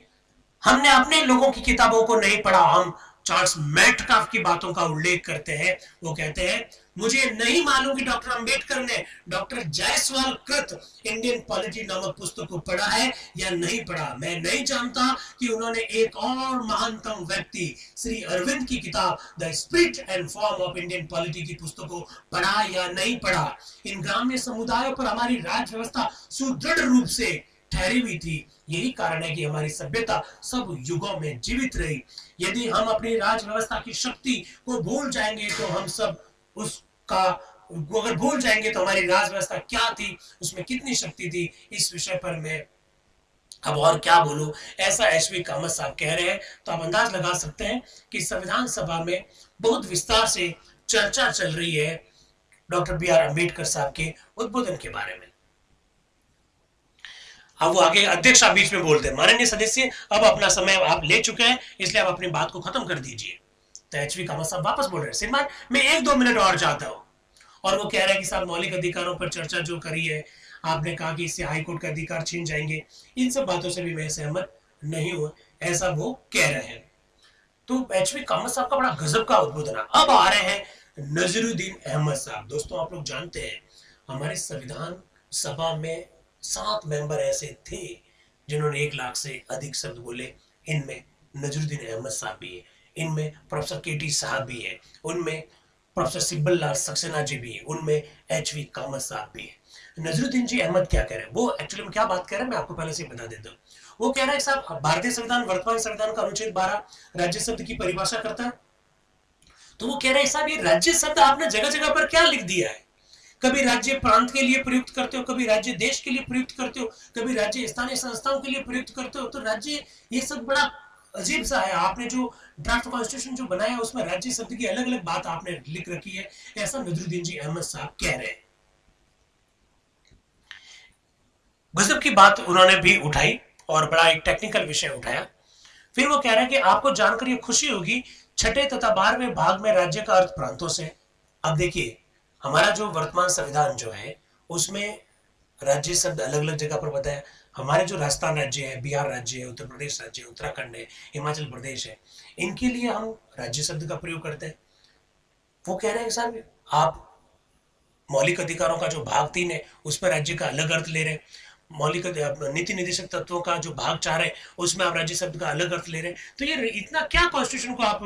हमने अपने लोगों की किताबों को नहीं पढ़ा। हम चार्ल्स मेटकाफ की बातों का उल्लेख करते हैं। वो कहते हैं, मुझे नहीं मालूम कि डॉक्टर अंबेडकर ने डॉक्टर जायसवाल कृत इंडियन पॉलिटी नामक पुस्तक को पढ़ा है या नहीं पढ़ा। मैं नहीं जानता कि उन्होंने एक और महानतम व्यक्ति श्री अरविंद की किताब the spirit and form of Indian polity की पुस्तक को पढ़ा या नहीं पढ़ा। इन ग्रामीण समुदायों पर हमारी राज्य व्यवस्था सुदृढ़ रूप से ठहरी हुई थी। यही कारण है कि हमारी सभ्यता सब युगों में जीवित रही। यदि हम अपनी राज व्यवस्था की शक्ति को भूल जाएंगे तो हम सब उसका, अगर भूल जाएंगे तो हमारी राज व्यवस्था क्या थी, उसमें कितनी शक्ति थी, इस विषय पर मैं अब और क्या बोलूं। ऐसा एचवी कामत साहब कह रहे हैं। तो आप अंदाज लगा सकते हैं कि संविधान सभा में बहुत विस्तार से चर्चा चल रही है डॉक्टर बी आर अम्बेडकर साहब के उद्बोधन के बारे में। अब वो आगे अध्यक्ष आप बीच में बोलते हैं, माननीय सदस्य अब अपना समय आप ले चुके हैं, इसलिए आप अपनी बात को खत्म कर दीजिए। तो एचवी कामत साहब वापस बोल रहे हैं, श्रीमान मैं 1-2 मिनट और चाहता हूं। और वो कह रहा है कि साहब मौलिक अधिकारों पर चर्चा जो करी है, आपने कहा कि इससे हाईकोर्ट के अधिकार छीन जाएंगे, इन सब बातों से भी मैं सहमत नहीं हूं, ऐसा वो कह रहे हैं। तो एचवी कामत साहब का बड़ा गजब का उद्बोधन। अब आ रहे हैं नजरुद्दीन अहमद साहब। दोस्तों आप लोग जानते हैं हमारे संविधान सभा में 7 मेंबर ऐसे थे जिन्होंने 1 लाख से अधिक शब्द बोले। इनमें नजरुद्दीन अहमद साहब भी है, इनमें प्रोफेसर केटी साहब भी है, उनमें प्रोफेसर सिब्बल लाल सक्सेना जी भी है, उनमें एचवी कामत साहब भी है। नजरुद्दीन जी अहमद क्या कह रहे हैं, वो एक्चुअली में क्या बात कर रहे हैं मैं आपको पहले से बता देता हूँ। वो कह रहे हैं साहब भारतीय संविधान, वर्तमान संविधान का अनुच्छेद 12 राज्य शब्द की परिभाषा करता है। तो वो कह रहे हैं साहब ये राज्य शब्द आपने जगह जगह पर क्या लिख दिया है, कभी राज्य प्रांत के लिए प्रयुक्त करते हो, कभी राज्य देश के लिए प्रयुक्त करते हो, कभी राज्य स्थानीय संस्थाओं के लिए प्रयुक्त करते हो। तो राज्य ये सब बड़ा अजीब सा है। आपने जो ड्राफ्ट कॉन्स्टिट्यूशन जो बनाया उसमें राज्य शब्द की अलग अलग बात आपने लिख रखी है, ऐसा नजरुद्दीन जी अहमद साहब कह रहे हैं। गजब की बात उन्होंने भी उठाई और बड़ा एक टेक्निकल विषय उठाया। फिर वो कह रहे हैं कि आपको जानकर ये खुशी होगी 6ठे तथा 12वें भाग में राज्य का अर्थ प्रांतों से। अब देखिए हमारा जो वर्तमान संविधान जो है उसमें राज्य शब्द अलग अलग जगह पर बताया। हमारे जो राजस्थान राज्य है, बिहार राज्य है, उत्तर प्रदेश राज्य है, उत्तराखंड है, हिमाचल प्रदेश है, इनके लिए हम राज्य शब्द का प्रयोग करते हैं। वो कह रहे हैं साहब आप मौलिक अधिकारों का जो भाग 3 है उस पर राज्य का अलग अर्थ ले रहे हैं, मौलिक नीति निर्देशक तत्वों का जो भाग 4 है उसमें आप राज्य शब्द का अलग अर्थ ले रहे हैं। तो ये इतना क्या कॉन्स्टिट्यूशन को आप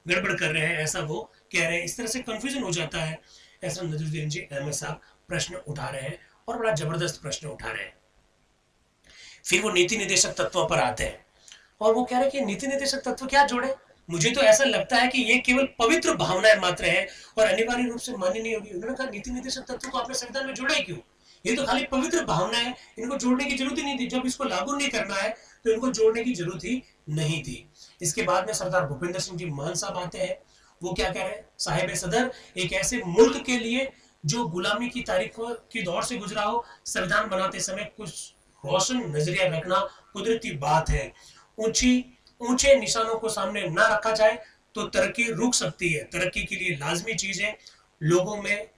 गड़बड़ कर रहे हैं, ऐसा वो कह रहे हैं। इस तरह से कंफ्यूजन हो जाता है, ऐसा नजरुद्दीन जी अहमद साहब प्रश्न उठा रहे हैं और बड़ा जबरदस्त प्रश्न उठा रहे हैं। फिर वो नीति निर्देशक तत्वों पर आते हैं और वो कह रहे हैं कि नीति निर्देशक तत्व क्या जोड़े, मुझे तो ऐसा लगता है कि ये केवल पवित्र भावनाएं मात्र है और अनिवार्य रूप से मान्य नहीं होगी। उन्होंने कहा नीति निर्देशक तत्व को आपने संविधान में जोड़ा ही क्यों, ये तो खाली पवित्र भावना है, इनको जोड़ने की जरूरत ही नहीं थी। जब इसको लागू नहीं करना है तो इनको जोड़ने की जरूरत ही नहीं थी। इसके बाद में सरदार भूपेंद्र सिंह जी मान साहब आते हैं। वो क्या कह रहे हैं, साहिब सदर एक ऐसे मुल्क के लिए जो गुलामी की तारीखों की दौर से गुजरा हो, संविधान बनाते समय कुछ रोशन नजरिया रखना कुदरती बात है। ऊंचे निशानों को सामने ना रखा जाए तो तरक्की रुक सकती है। तरक्की के लिए लाजमी चीज है लोगों में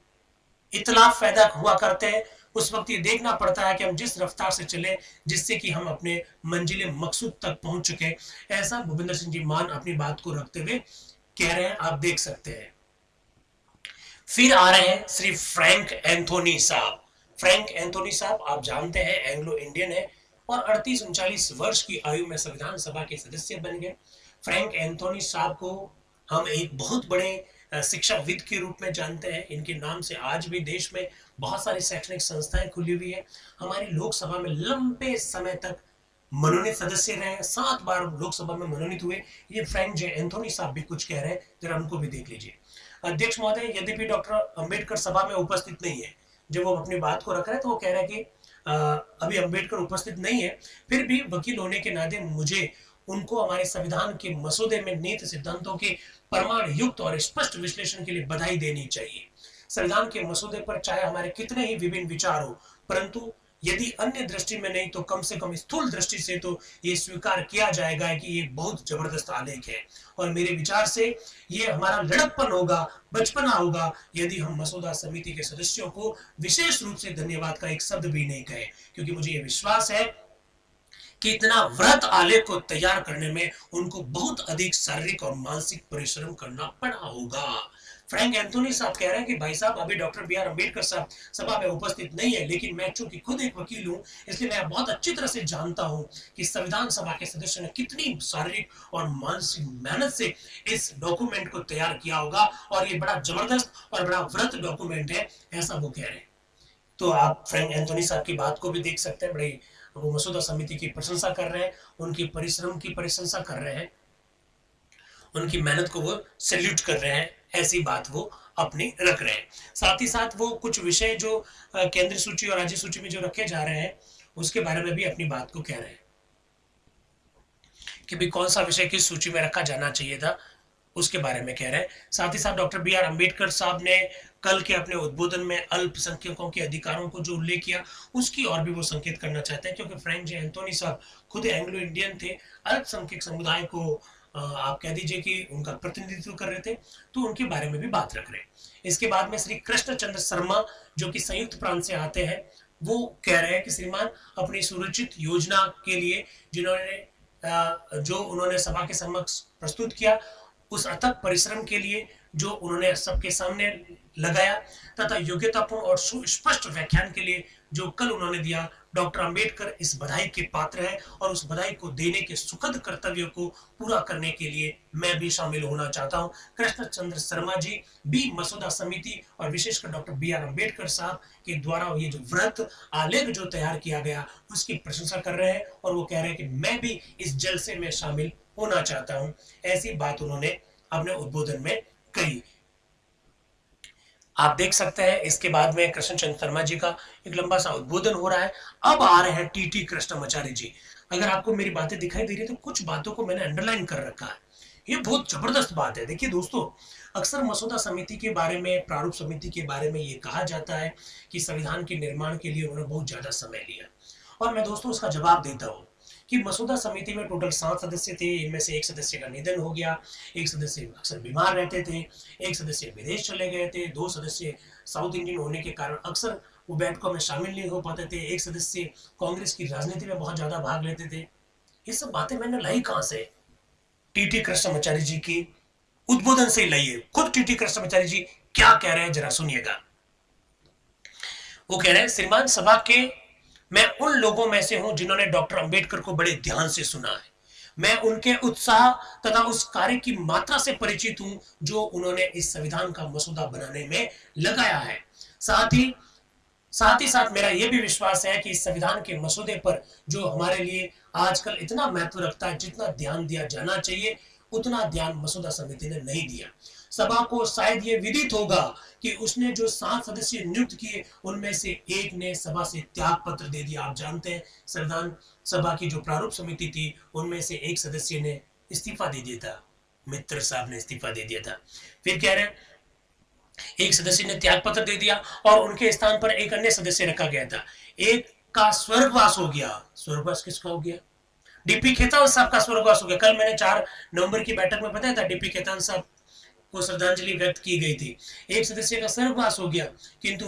इतलाफ पैदा हुआ करते हैं। उस वक्त ये देखना पड़ता है कि हम जिस रफ्तार से चले जिससे कि हम अपने मंजिले मकसूद तक पहुंच चुके। ऐसा भूपेंद्र सिंह जी मान अपनी बात को रखते हुए कह रहे हैं, आप देख सकते हैं। फिर आ रहे हैं श्री फ्रैंक एंथोनी साहब। फ्रैंक एंथोनी साहब आप जानते हैं एंग्लो इंडियन है और 38-39 वर्ष की आयु में संविधान सभा के सदस्य बन गए। फ्रैंक एंथोनी साहब को हम एक बहुत बड़े शिक्षाविद के रूप में जानते हैं। इनके नाम से आज भी देश में बहुत सारी शैक्षणिक संस्थाएं खुली हुई है। हमारी लोकसभा में लंबे समय तक मनोनीत सदस्य रहे, 7 बार लोकसभा में मनोनीत हुए। ये फ्रैंक जे एंथोनी साहब भी कुछ कह रहे हैं, जरा उनको भी देख लीजिए। अध्यक्ष महोदय, यद्यपि डॉक्टर अंबेडकर सभा में उपस्थित नहीं है, जब वो अपनी बात को रख रहे हैं तो वो कह रहे हैं कि अभी अंबेडकर उपस्थित नहीं है, फिर भी वकील होने के नाते मुझे उनको हमारे संविधान के मसौदे में नीति सिद्धांतों के प्रमाण युक्त और स्पष्ट विश्लेषण के लिए बधाई देनी चाहिए। संविधान के मसौदे पर चाहे हमारे कितने ही विभिन्न विचार हो, परंतु यदि अन्य दृष्टि में नहीं तो कम से कम स्थूल दृष्टि से तो ये स्वीकार किया जाएगा कि ये बहुत जबरदस्त आलेख है। और मेरे विचार से ये हमारा लड़कपन होगा, बचपना होगा, यदि हम मसौदा समिति के सदस्यों को विशेष रूप से धन्यवाद का एक शब्द भी नहीं कहे, क्योंकि मुझे ये विश्वास है कि इतना वृहत आलेख को तैयार करने में उनको बहुत अधिक शारीरिक और मानसिक परिश्रम करना पड़ा होगा। फ्रैंक एंथोनी साहब कह रहे हैं कि भाई साहब अभी डॉक्टर बी आर अम्बेडकर साहब सभा में उपस्थित नहीं है, लेकिन मैं चूंकि खुद एक वकील हूं इसलिए मैं बहुत अच्छी तरह से जानता हूं कि संविधान सभा के सदस्यों ने कितनी शारीरिक और मानसिक मेहनत से इस डॉक्यूमेंट को तैयार किया होगा और ये बड़ा जबरदस्त और बड़ा वृहत डॉक्यूमेंट है, ऐसा वो कह रहे हैं। तो आप फ्रैंक एंथोनी साहब की बात को भी देख सकते हैं, बड़े वो मसौदा समिति की प्रशंसा कर रहे हैं, उनकी परिश्रम की प्रशंसा कर रहे हैं, उनकी मेहनत को वो सैल्यूट कर रहे हैं, ऐसी बात वो अपनी रख रहे हैं। साथ ही साथ वो कुछ विषय जो केंद्रीय सूची और राज्य सूची में जो रखे जा रहे हैं उसके बारे में भी अपनी बात को कह रहे हैं कि भी कौन सा विषय किस सूची में रखा जाना चाहिए था, उसके बारे में कह रहे हैं। साथ ही साथ डॉक्टर बी आर अम्बेडकर साहब ने कल के अपने उद्बोधन में अल्पसंख्यकों के अधिकारों को जो उल्लेख किया उसकी और भी वो संकेत करना चाहते हैं, क्योंकि फ्रैंक जे एंथोनी साहब खुद एंग्लो इंडियन थे, अल्पसंख्यक समुदाय को आप कह दीजिए कि उनका प्रतिनिधित्व कर रहे थे, तो उनके बारे में भी बात रख रहे हैं। इसके बाद में श्री कृष्ण चंद्र शर्मा जो कि संयुक्त प्रांत से आते हैं, वो कह रहे हैं कि श्रीमान अपनी सुरक्षित योजना के लिए जो उन्होंने सभा के समक्ष प्रस्तुत किया, उस अथक परिश्रम के लिए जो उन्होंने सबके सामने लगाया, तथा योग्यतापूर्ण और सुस्पष्ट व्याख्यान के लिए जो कल उन्होंने दिया, डॉक्टर अंबेडकर इस बधाई के पात्र है और उस बधाई को देने के सुखद कर्तव्य को पूरा करने के लिए मैं भी शामिल होना चाहता हूं। कृष्ण चंद्र शर्मा जी भी मसौदा समिति और विशेषकर डॉक्टर बी आर अम्बेडकर साहब के द्वारा ये जो व्रत आलेख जो तैयार किया गया उसकी प्रशंसा कर रहे हैं और वो कह रहे हैं कि मैं भी इस जलसे में शामिल होना चाहता हूं। ऐसी बात उन्होंने अपने उद्बोधन में कही। आप देख सकते हैं इसके बाद में कृष्ण चंद्र शर्मा जी का एक लंबा सा उद्बोधन हो रहा है। अब आ रहे हैं टीटी कृष्णमाचार्य जी। अगर आपको मेरी बातें दिखाई दे रही है तो कुछ बातों को मैंने अंडरलाइन कर रखा है, ये बहुत जबरदस्त बात है। देखिए दोस्तों, अक्सर मसौदा समिति के बारे में, प्रारूप समिति के बारे में ये कहा जाता है कि संविधान के निर्माण के लिए उन्होंने बहुत ज्यादा समय लिया, और मैं दोस्तों उसका जवाब देता हूँ कि मसौदा समिति में टोटल 7 सदस्य थे। इनमें से एक सदस्य का निधन हो गया, एक सदस्य अक्सर बीमार रहते थे, एक सदस्य विदेश चले गए थे, 2 सदस्य साउथ इंडियन होने के कारण अक्सर वो बैठकों में शामिल नहीं हो पाते थे, एक सदस्य कांग्रेस की राजनीति में बहुत ज्यादा भाग लेते थे। ये सब बातें मैंने लाई कहां से? टीटी कृष्णमाचार्य जी की उद्बोधन से लाई है। खुद टीटी कृष्णमाचार्य जी क्या कह रहे हैं जरा सुनिएगा। वो कह रहे हैं, श्रीमान सभा के मैं उन लोगों में से हूं जिन्होंने डॉक्टर अंबेडकर को बड़े ध्यान से सुना है। मैं उनके उत्साह तथा उस कार्य की मात्रा से परिचित हूं जो उन्होंने इस संविधान का मसौदा बनाने में लगाया है। साथ ही साथ मेरा यह भी विश्वास है कि इस संविधान के मसौदे पर जो हमारे लिए आजकल इतना महत्व रखता है, जितना ध्यान दिया जाना चाहिए उतना ध्यान मसौदा समिति ने नहीं दिया। सभा को शायद ये विदित होगा कि उसने जो 7 सदस्य नियुक्त किए उनमें से एक ने सभा से त्याग पत्र दे दिया। आप जानते हैं संविधान सभा की जो प्रारूप समिति थी उनमें से एक सदस्य ने इस्तीफा दे दिया था, मित्र साहब ने इस्तीफा दे दिया था। फिर कह रहे हैं एक सदस्य ने त्याग पत्र दे दिया और उनके स्थान पर एक अन्य सदस्य रखा गया था। एक का स्वर्गवास हो गया। स्वर्गवास किसका हो गया? डीपी खेतान साहब का स्वर्गवास हो गया। कल मैंने 4 नवंबर की बैठक में बताया था डीपी खेतान साहब को श्रद्धांजलि व्यक्त की गई थी। एक सदस्य का स्वर्गवास हो गया, किंतु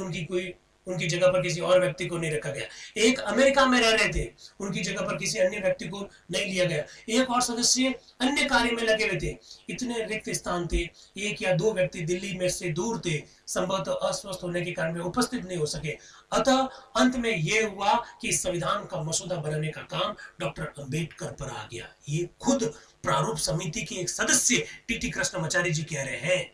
उनकी जगह पर किसी और व्यक्ति को नहीं रखा गया। एक अमेरिका में रह रहे थे, उनकी जगह पर किसी अन्य व्यक्ति को नहीं लिया गया। एक और सदस्य अन्य कार्य में लगे हुए थे। इतने रिक्त स्थान थे, 1 या 2 व्यक्ति दिल्ली में से दूर थे, संभवतः अस्वस्थ होने के कारण वे उपस्थित नहीं हो सके। अतः अंत में यह हुआ कि संविधान का मसौदा बनाने का काम डॉक्टर अंबेडकर पर आ गया। ये खुद प्रारूप समिति के एक सदस्य टीटी कृष्णमाचार्य जी कह रहे हैं।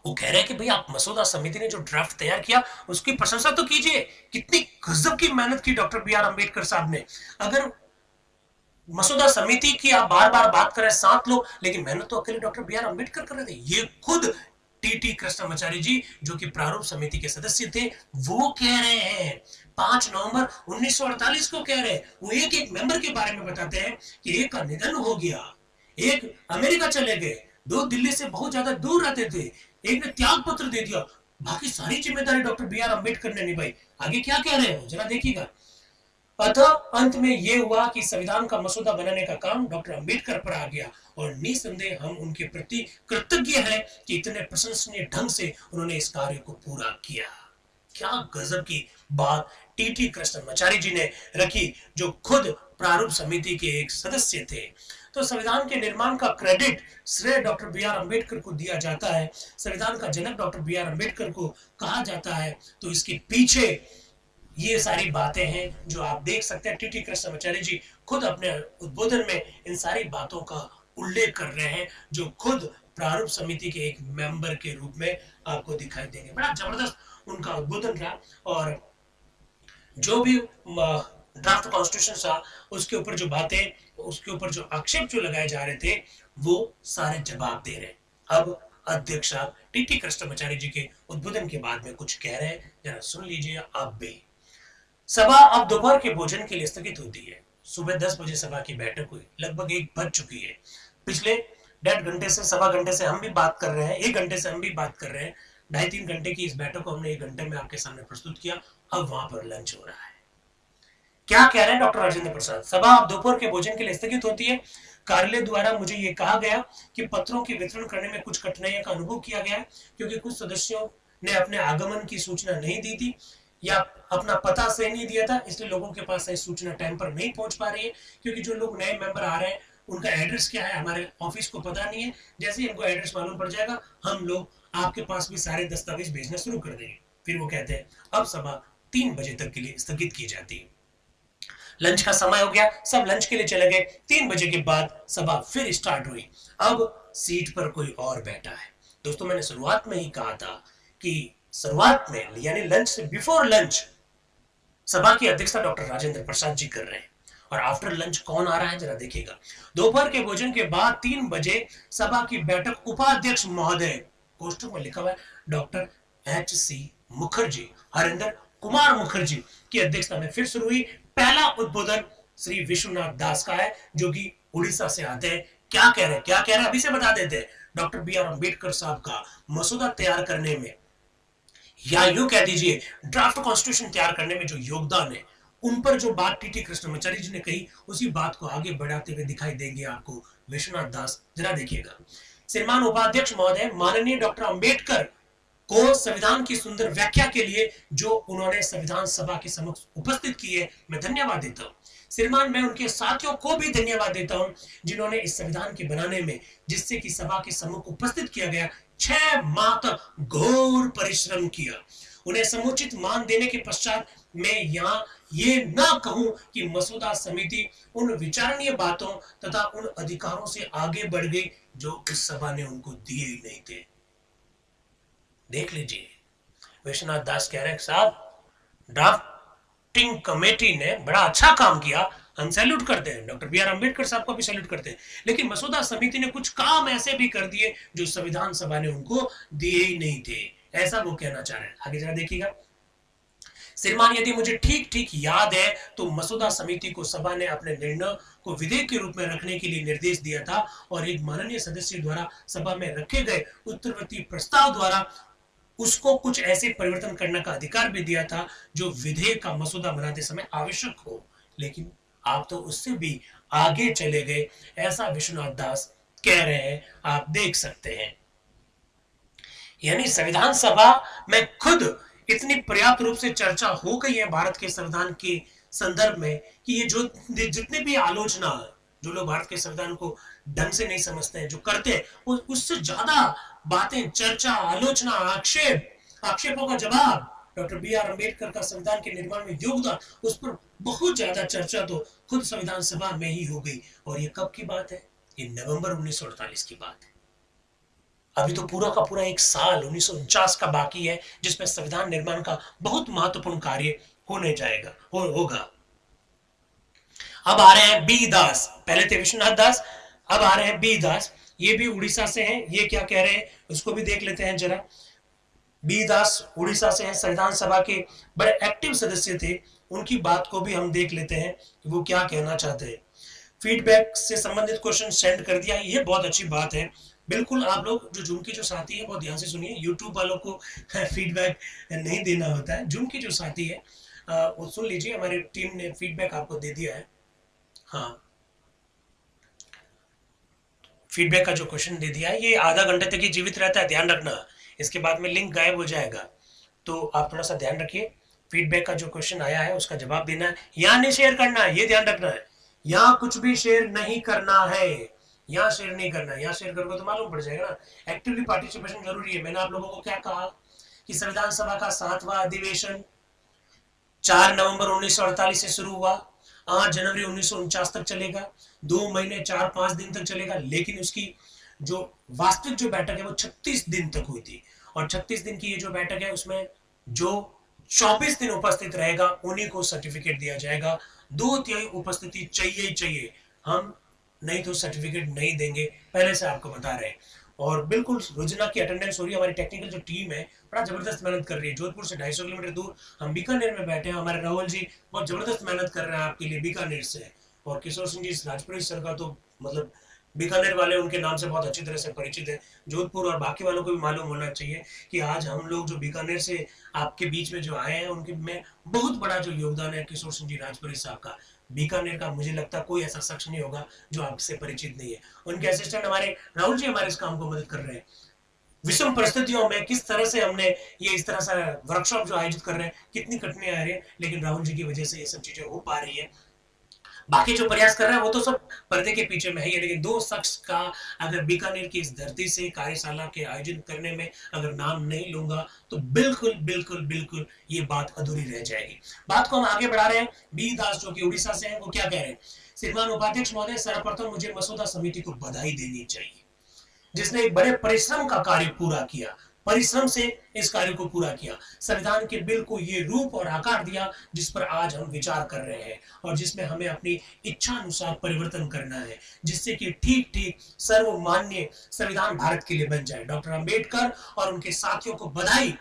वो कह रहे हैं कि भाई आप मसौदा समिति ने जो ड्राफ्ट तैयार किया उसकी प्रशंसा तो कीजिए। कितनी गजब की मेहनत की डॉक्टर बी आर अम्बेडकर साहब ने। अगर मसौदा समिति की आप बार बार बात करें 7 लोग, लेकिन मेहनत तो अकेले डॉक्टर बी आर अम्बेडकर कर रहे थे। ये खुद टीटी कृष्णमाचार्य जी जो कि प्रारूप समिति के सदस्य थे वो कह रहे हैं। 5 नवंबर 1948 को कह रहे हैं। वो एक एक मेंबर के बारे में बताते हैं कि एक का निधन हो गया, एक अमेरिका चले गए, 2 दिल्ली से बहुत ज्यादा दूर रहते थे, एक ने त्याग पत्र दे दिया, बाकी सारी जिम्मेदारी डॉक्टर बी आर अम्बेडकर ने निभाई। आगे क्या कह रहे हो जरा देखिएगा। अतः अंत में यह हुआ कि संविधान का मसौदा बनाने का काम डॉक्टर अंबेडकर पर आ गया और निसंदेह हम उनके प्रति कृतज्ञ हैं कि इतने प्रशंसनीय ढंग से उन्होंने इस कार्य को पूरा किया। क्या गजब की बात टीटी कृष्णमाचार्य जी ने रखी, जो खुद प्रारूप समिति के एक सदस्य थे। तो संविधान के निर्माण का क्रेडिट, श्रेय डॉक्टर बी आर अम्बेडकर को दिया जाता है। संविधान का जनक डॉक्टर बी आर अम्बेडकर को कहा जाता है। तो इसके पीछे ये सारी बातें हैं जो आप देख सकते हैं। टीटी कृष्णमाचार्य जी खुद अपने उद्बोधन में इन सारी बातों का उल्लेख कर रहे हैं, जो खुद प्रारूप समिति के एक मेंबर के रूप में आपको दिखाई देंगे। बड़ा जबरदस्त उनका उद्बोधन था और जो भी ड्राफ्ट कॉन्स्टिट्यूशन था उसके ऊपर जो बातें, उसके ऊपर जो आक्षेप जो लगाए जा रहे थे वो सारे जवाब दे रहे। अब अध्यक्ष टीटी कृष्णमाचार्य जी के उद्बोधन के बाद में कुछ कह रहे हैं, जरा सुन लीजिए आप भी। सभा अब दोपहर के भोजन के लिए स्थगित होती है। सुबह 10 बजे सभा की बैठक हुई, लगभग 1 बज चुकी है। पिछले 1.5 घंटे से, 1.25 घंटे से हम भी बात कर रहे हैं, 1 घंटे से हम भी बात कर रहे हैं। 2.5-3 घंटे की इस बैठक को हमने 1 घंटे में आपके सामने प्रस्तुत किया। अब वहां पर लंच हो रहा है। क्या कह रहे हैं डॉक्टर राजेंद्र प्रसाद? सभा अब दोपहर के भोजन के लिए स्थगित होती है। कार्यालय द्वारा मुझे ये कहा गया कि पत्रों की वितरण करने में कुछ कठिनाइयों का अनुभव किया गया है, क्योंकि कुछ सदस्यों ने अपने आगमन की सूचना नहीं दी थी या अपना पता सही नहीं दिया था, इसलिए लोगों के पास सही सूचना टाइम पर नहीं पहुंच पा रही है। क्योंकि जो लोग नए मेंबर आ रहे हैं उनका एड्रेस क्या है हमारे ऑफिस को पता नहीं है। जैसे ही हमको एड्रेस मालूम पड़ जाएगा, हम लोग आपके पास भी सारे दस्तावेज भेजना शुरू कर देंगे। फिर वो कहते हैं अब सभा 3 बजे तक के लिए स्थगित की जाती है। लंच का समय हो गया, सब लंच के लिए चले गए। 3 बजे के बाद सभा फिर स्टार्ट हुई। अब सीट पर कोई और बैठा है। दोस्तों, मैंने शुरुआत में ही कहा था कि शुरुआत में यानी लंच से बिफोर लंच सभा की अध्यक्षता डॉक्टर राजेंद्र प्रसाद जी कर रहे हैं। और आफ्टर लंच कौन आ रहा है जरा देखिएगा। दोपहर के भोजन के बाद 3 बजे सभा की बैठक उपाध्यक्ष महोदय, कोष्ठक में लिखा हुआ है डॉक्टर H.C. मुखर्जी, हरिंदर कुमार मुखर्जी की अध्यक्षता में फिर शुरू हुई। पहला उद्बोधन श्री विश्वनाथ दास का है, जो कि उड़ीसा से आते हैं। क्या कह रहे हैं अभी से बता देते हैं। डॉक्टर बी आर अम्बेडकर साहब का मसौदा तैयार करने में, या यूं कह दीजिए ड्राफ्ट कॉन्स्टिट्यूशन तैयार करने में जो योगदान है, उन पर जो बात टीटी कृष्णमाचारी जी ने कही, उसी बात को आगे बढ़ाते हुए दिखाई देंगे आपको विश्वनाथ दास। जरा देखिएगा। श्रीमान उपाध्यक्ष महोदय, माननीय डॉक्टर अंबेडकर को संविधान की सुंदर व्याख्या के लिए जो उन्होंने संविधान सभा के समक्ष उपस्थित की है, मैं धन्यवाद देता हूं। श्रीमान, मैं उनके साथियों को भी धन्यवाद देता हूं जिन्होंने इस संविधान के बनाने में, जिससे कि सभा के सम्मुख उपस्थित किया गया, 6 माह तक घोर परिश्रम किया। उन्हें समुचित मान देने के पश्चात मैं यहाँ ये ना कहूं कि मसौदा समिति उन विचारणीय बातों तथा उन अधिकारों से आगे बढ़ गई जो इस सभा ने उनको दिए ही नहीं थे। देख लीजिए, विश्वनाथ दास कह रहे हैं साहब, ड्राफ्टिंग कमेटी ने बड़ा अच्छा काम किया, हम सैल्यूट करते हैं, डॉक्टर बी आर अम्बेडकर साहब को भी सैल्यूट करते हैं, लेकिन मसौदा समिति ने कुछ काम ऐसे भी कर दिए जो संविधान सभा ने उनको दिए ही नहीं थे। ऐसा वो कहना चाह रहे हैं। आगे जरा देखिएगा। श्रीमान, यदि मुझे ठीक ठीक याद है तो मसौदा समिति को सभा ने अपने निर्णय को विधेयक के रूप में रखने के लिए निर्देश दिया था, और एक माननीय सदस्य द्वारा सभा में रखे गए उत्तरवर्ती प्रस्ताव द्वारा उसको कुछ ऐसे परिवर्तन करने का अधिकार भी दिया था जो विधेयक का मसौदा बनाते समय आवश्यक हो। लेकिन आप तो उससे भी आगे चले गए, ऐसा विश्वनाथ दास कह रहे हैं, आप देख सकते हैं। यानी संविधान सभा में खुद इतनी पर्याप्त रूप से चर्चा हो गई है भारत के संविधान के संदर्भ में कि ये जो जितने भी आलोचना, जो लोग भारत के संविधान को ढंग से नहीं समझते हैं, जो करते हैं, उससे ज्यादा बातें, चर्चा, आलोचना, आक्षेपों का जवाब, डॉक्टर बी आर अम्बेडकर का संविधान के निर्माण में योगदान, उस पर बहुत ज्यादा चर्चा तो खुद संविधान सभा में ही हो गई। और ये कब की बात है? ये नवंबर 1948 की बात है। अभी तो पूरा का पूरा 1 साल 1949 का बाकी है, जिसमें संविधान निर्माण का बहुत महत्वपूर्ण कार्य होने जाएगा होगा। अब आ रहे हैं बी दास, पहले थे विश्वनाथ दास, अब आ रहे हैं बी दास। ये भी उड़ीसा से हैं। ये क्या कह रहे हैं उसको भी देख लेते हैं जरा। बी दास उड़ीसा से हैं, संविधान सभा के बड़े एक्टिव सदस्य थे। उनकी बात को भी हम देख लेते हैं कि वो क्या कहना चाहते हैं। फीडबैक से संबंधित क्वेश्चन सेंड कर दिया, ये बहुत अच्छी बात है। बिल्कुल, आप लोग जो जूम के जो साथी है बहुत ध्यान से सुनिए। यूट्यूब वालों को फीडबैक नहीं देना होता है, जूम के जो साथी है वो सुन लीजिए। हमारी टीम ने फीडबैक आपको दे दिया है। हाँ, फीडबैक का जो क्वेश्चन दे दिया है, ये आधा घंटे तक ही जीवित रहता है, ध्यान रखना। इसके बाद में लिंक गायब हो जाएगा, तो आप थोड़ा सा ध्यान रखिए। फीडबैक का जो क्वेश्चन आया है उसका जवाब देना है, यहाँ नहीं शेयर करना है, ये ध्यान रखना है। यहाँ कुछ भी शेयर नहीं करना है, यहाँ शेयर नहीं करना है। यहाँ शेयर करोगे तो मालूम पड़ जाएगा ना। एक्टिवली पार्टिसिपेशन जरूरी है। मैंने आप लोगों को क्या कहा कि संविधान सभा का 7वां अधिवेशन 4 नवंबर 1948 से शुरू हुआ, 8 जनवरी 1949 तक चलेगा, 2 महीने 4-5 दिन तक चलेगा। लेकिन उसकी जो वास्तविक जो बैठक है वो 36 दिन तक हुई थी। और 36 दिन की ये जो बैठक है उसमें जो 24 दिन उपस्थित रहेगा उन्हीं को सर्टिफिकेट दिया जाएगा। 2/3 उपस्थिति चाहिए ही चाहिए, हम नहीं तो सर्टिफिकेट नहीं देंगे, पहले से आपको बता रहे हैं। और बिल्कुल रोजाना की अटेंडेंस हो रही है। हमारी टेक्निकल जो टीम है बड़ा जबरदस्त मेहनत कर रही है। जोधपुर से 250 किलोमीटर दूर हम बीकानेर में बैठे हैं। हमारे राहुल जी बहुत जबरदस्त मेहनत कर रहे हैं आपके लिए बीकानेर से। और किशोर सिंह जी राजपुरी सर का तो मतलब बीकानेर वाले उनके नाम से बहुत अच्छी तरह से परिचित है। जोधपुर और बाकी वालों को भी मालूम होना चाहिए कि आज हम लोग जो बीकानेर से आपके बीच में जो आए हैं उनके में बहुत बड़ा जो योगदान है किशोर सिंह जी राजपुरी साहब का। बीकानेर का मुझे लगता है कोई ऐसा शख्स नहीं होगा जो आपसे परिचित नहीं है। उनके असिस्टेंट हमारे राहुल जी हमारे इस काम को मदद कर रहे हैं। विषम परिस्थितियों में किस तरह से हमने ये इस तरह से वर्कशॉप जो आयोजित कर रहे हैं, कितनी कठिनाई आ रही है, लेकिन राहुल जी की वजह से ये सब चीजें हो पा रही है। बाकी जो प्रयास कर रहे हैं वो तो सब पर्दे के पीछे में है, लेकिन दो शख्स का अगर बीकानेर की इस धरती से कार्यशाला के आयोजन करने में अगर नाम नहीं लूंगा तो बिल्कुल बिल्कुल बिल्कुल ये बात अधूरी रह जाएगी। बात को हम आगे बढ़ा रहे हैं। बी दास जो कि उड़ीसा से हैं, वो क्या कह रहे हैं? श्रीमान उपाध्यक्ष महोदय, सर्वप्रथम मुझे मसूदा समिति को बधाई देनी चाहिए, जिसने एक बड़े परिश्रम का कार्य पूरा किया, परिश्रम से इस कार्य को पूरा किया, संविधान के बिल को ये रूप और आकार दिया जिस पर आज हम विचार कर रहे हैं और जिसमें हमें अपनी इच्छा अनुसार परिवर्तन करना है, जिससे कि ठीक ठीक सर्वमान्य संविधान भारत के लिए बन जाए। डॉक्टर अंबेडकर और उनके साथियों को बधाई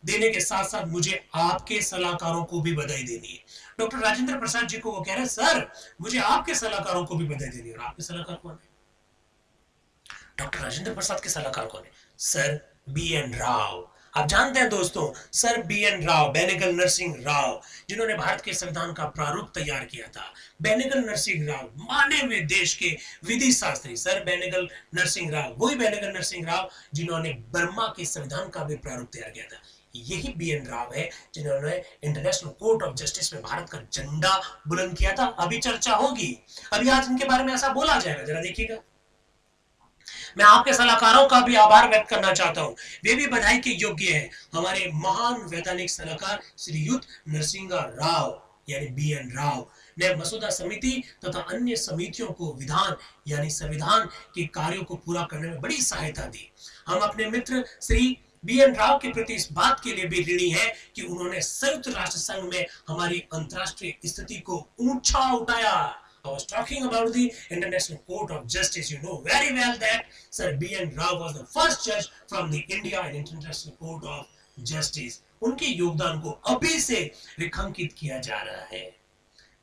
देने के साथ साथ मुझे आपके सलाहकारों को भी बधाई देनी है। डॉक्टर राजेंद्र प्रसाद जी को वो कह रहे हैं, सर मुझे आपके सलाहकारों को भी बधाई देनी है। और आपके सलाहकार कौन है? डॉक्टर राजेंद्र प्रसाद के सलाहकार कौन है? Sir B N Rao. आप जानते हैं दोस्तों, sir B N Rao, Benegal Narsing Rao, जिन्होंने भारत के संविधान का प्रारूप तैयार किया था। बेनेगल नरसिंह राव माने हुए देश के विधि शास्त्री, सर बेनेगल नरसिंह राव, वही बेनेगल नरसिंह राव जिन्होंने बर्मा के संविधान का भी प्रारूप तैयार किया था। यही बी एन राव है जिन्होंने इंटरनेशनल कोर्ट ऑफ जस्टिस में भारत का झंडा बुलंद किया था। अभी चर्चा होगी, अभी आज इनके बारे में ऐसा बोला जाएगा, जरा देखिएगा। मैं आपके सलाहकारों का भी आभार व्यक्त करना चाहता हूं, वे भी बधाई के योग्य हैं। हमारे महान वैधानिक सलाहकार श्रीयुत नरसिंहा राव यानी बी एन राव ने मसूदा समिति तथा अन्य समितियों को विधान यानी संविधान के कार्यों को पूरा करने में बड़ी सहायता दी। हम अपने मित्र श्री बी एन राव के प्रति इस बात के लिए भी ऋणी है कि उन्होंने संयुक्त राष्ट्र संघ में हमारी अंतरराष्ट्रीय स्थिति को ऊंचा उठाया। I was talking about the International Court of Justice. You know very well that Sir B.N. Rao was the first judge from the India in International Court of Justice. उनके योगदान को अभी से रेखांकित किया जा रहा है।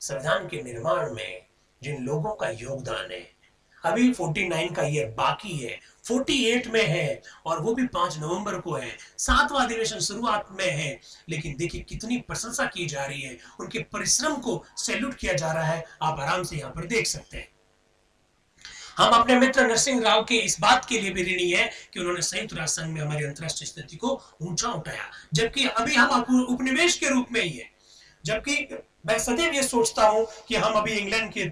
संविधान के निर्माण में जिन लोगों का योगदान है, अभी 49 का ईयर बाकी है, 48 में है और वो भी 5 नवंबर को है, 7वां अधिवेशन शुरुआत में है, लेकिन देखिए कितनी प्रशंसा की जा रही है, उनके परिश्रम को सैल्यूट किया जा रहा है। आप आराम से यहाँ पर देख सकते हैं। हम अपने मित्र नरसिंह राव के इस बात के लिए भी ऋणी है कि उन्होंने संयुक्त राष्ट्र संघ में हमारी अंतरराष्ट्रीय स्थिति को ऊंचा उठाया, जबकि अभी हम उपनिवेश के रूप में ही है। जबकि मैं सदैव ये सोचता हूं कि हम अभी इंग्लैंड के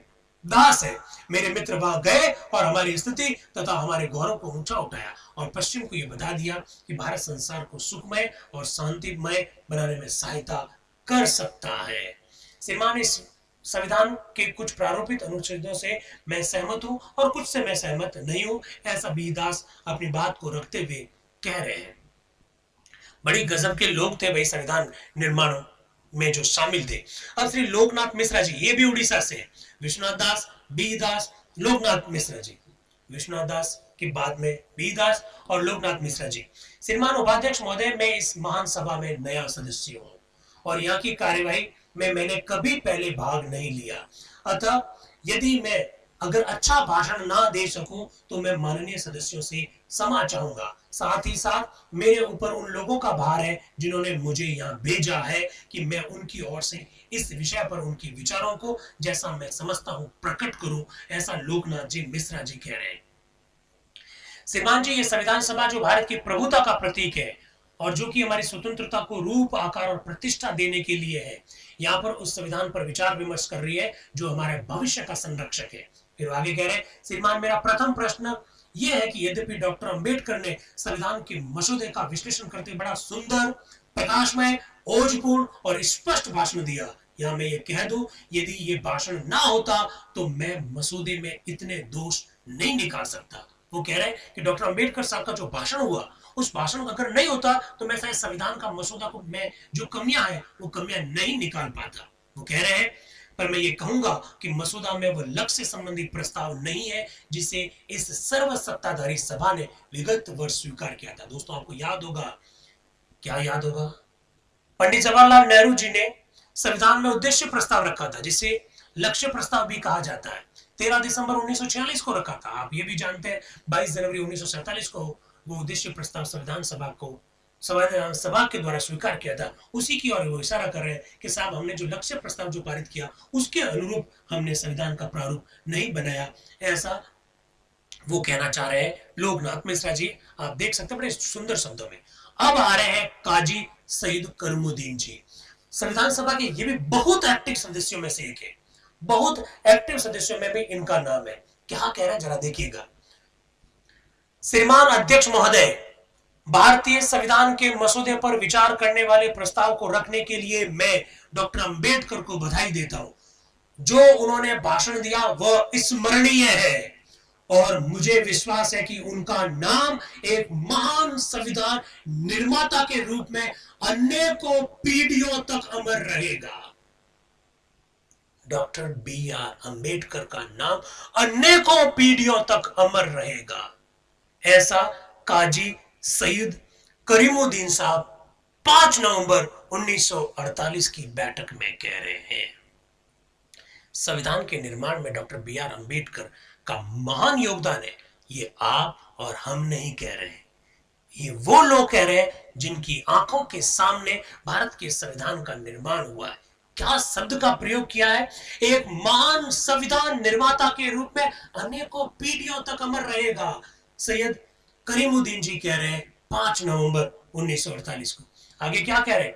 दास है। मेरे मित्र वहां गए और हमारी स्थिति तथा हमारे गौरव को ऊंचा उठाया और पश्चिम को यह बता दिया कि भारत संसार को सुखमय और शांतिमय बनाने में सहायता कर सकता है। श्रीमान, इस संविधान के कुछ प्रारूपित अनुच्छेदों से मैं सहमत हूं और कुछ से मैं सहमत नहीं हूं, ऐसा बी दास अपनी बात को रखते हुए कह रहे हैं। बड़ी गजब के लोग थे भाई संविधान निर्माण में जो शामिल थे। अब श्री लोकनाथ मिश्रा जी, ये भी उड़ीसा से है। विश्वनाथ दास, बी दास, लोकनाथ मिश्रा जी, विश्वनाथ दास के बाद में बी दास और लोकनाथ मिश्रा जी। श्रीमान उपाध्यक्ष महोदय, मैं इस महान सभा में नया सदस्य हूँ और यहाँ की कार्यवाही में मैंने कभी पहले भाग नहीं लिया, अतः यदि मैं अगर अच्छा भाषण ना दे सकूं तो मैं माननीय सदस्यों से क्षमा चाहूंगा। साथ ही साथ मेरे ऊपर उन लोगों का भार है जिन्होंने मुझे यहाँ भेजा है कि मैं उनकी ओर से इस विषय पर उनके विचारों को जैसा मैं समझता हूं प्रकट करूं, ऐसा लोकनाथ जी मिश्रा जी कह रहे हैं। श्रीमान जी, ये संविधान सभा जो भारत की प्रभुता का प्रतीक है और जो कि हमारी स्वतंत्रता को रूप, आकार और प्रतिष्ठा देने के लिए है, यहाँ पर उस संविधान पर विचार विमर्श कर रही है जो हमारे भविष्य का संरक्षक है। फिर आगे कह रहे हैं, श्रीमान मेरा प्रथम प्रश्न यह है कि यद्यपि डॉक्टर अंबेडकर ने संविधान के मसौदे का विश्लेषण करते बड़ा सुंदर, प्रकाशमय, ओजपूर्ण और स्पष्ट भाषण दिया, यहाँ मैं ये कह दूं, यदि ये भाषण ना होता तो मैं मसौदे में इतने दोष नहीं निकाल सकता। वो कह रहे हैं कि डॉक्टर अंबेडकर साहब का जो भाषण हुआ, उस भाषण अगर नहीं होता तो मैं शायद संविधान का मसौदा को मैं जो कमियां हैं वो कमियां नहीं निकाल पाता। वो कह रहे हैं, पर मैं ये कहूंगा कि मसौदा में वह लक्ष्य से संबंधित प्रस्ताव नहीं है जिसे इस सर्व सत्ताधारी सभा ने विगत वर्ष स्वीकार किया था। दोस्तों, आपको याद होगा, क्या याद होगा, पंडित जवाहरलाल नेहरू जी ने संविधान में उद्देश्य प्रस्ताव रखा था जिसे लक्ष्य प्रस्ताव भी कहा जाता है। 13 दिसंबर 1946 को रखा था। आप ये भी जानते हैं 22 जनवरी 1947 को वो उद्देश्य प्रस्ताव संविधान सभा को संविधान सभा के द्वारा स्वीकार किया था। उसी की ओर वो इशारा कर रहे हैं कि साहब हमने जो लक्ष्य प्रस्ताव जो पारित किया उसके अनुरूप हमने संविधान का प्रारूप नहीं बनाया, ऐसा वो कहना चाह रहे हैं लोकनाथ मिश्रा जी। आप देख सकते हैं बड़े सुंदर शब्दों में। अब आ रहे हैं काजी सईद करीमुद्दीन जी, संविधान सभा के ये भी बहुत एक्टिव सदस्यों में से एक है। बहुत एक्टिव सदस्यों में भी इनका नाम है। क्या कह रहे हैं जरा देखिएगा। श्रीमान अध्यक्ष महोदय, भारतीय संविधान के मसौदे पर विचार करने वाले प्रस्ताव को रखने के लिए मैं डॉक्टर अंबेडकर को बधाई देता हूं। जो उन्होंने भाषण दिया वह स्मरणीय है और मुझे विश्वास है कि उनका नाम एक महान संविधान निर्माता के रूप में अनेकों पीढ़ियों तक अमर रहेगा। डॉक्टर बी आर अंबेडकर का नाम अनेकों पीढ़ियों तक अमर रहेगा, ऐसा काजी सईद करीमुद्दीन साहब 5 नवंबर 1948 की बैठक में कह रहे हैं। संविधान के निर्माण में डॉक्टर बी आर अंबेडकर का महान योगदान है, ये आप और हम नहीं कह रहे हैं, ये वो लोग कह रहे हैं जिनकी आंखों के सामने भारत के संविधान का निर्माण हुआ है। क्या शब्द का प्रयोग किया है, एक महान संविधान निर्माता के रूप में अनेकों पीढ़ियों तक अमर रहेगा। सैयद करीमुद्दीन जी कह रहे हैं 5 नवंबर 1948 को। आगे क्या कह रहे हैं,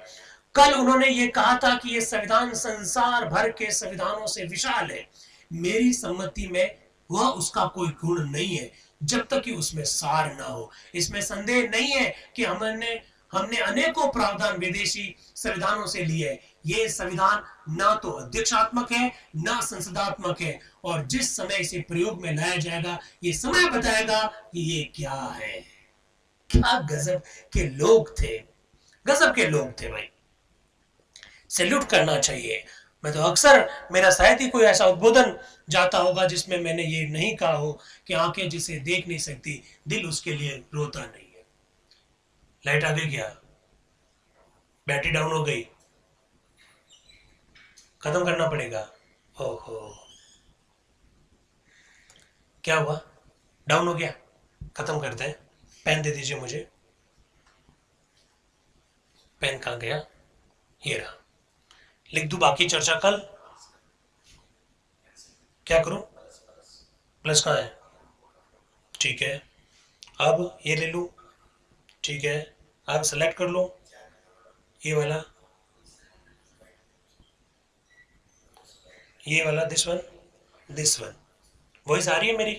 कल उन्होंने ये कहा था कि ये संविधान संसार भर के संविधानों से विशाल है। मेरी सम्मति में वह उसका कोई गुण नहीं है जब तक कि उसमें सार ना हो। इसमें संदेह नहीं है कि हमने अनेकों प्रावधान विदेशी संविधानों से लिए है। ये संविधान ना तो अध्यक्षात्मक है ना संसदात्मक है, और जिस समय इसे प्रयोग में लाया जाएगा ये समय बताएगा कि ये क्या है। क्या गजब के लोग थे, गजब के लोग थे भाई, सैल्यूट करना चाहिए। मैं तो अक्सर मेरा शायद ही कोई ऐसा उद्बोधन जाता होगा जिसमें मैंने ये नहीं कहा हो कि आंखें जिसे देख नहीं सकती दिल उसके लिए रोता नहीं है। लाइट आ गई क्या, बैटरी डाउन हो गई, खत्म करना पड़ेगा। ओहो, क्या हुआ, डाउन हो गया, खत्म करते हैं। पेन दे दीजिए मुझे, पेन कहाँ गया, ये रहा। लिख दूं बाकी चर्चा कल, क्या करूं, प्लस कहाँ है, ठीक है। अब ये ले लूं, ठीक है। अब सेलेक्ट कर लो ये वाला, ये वाला, दिस वन, वॉइस आ रही है मेरी।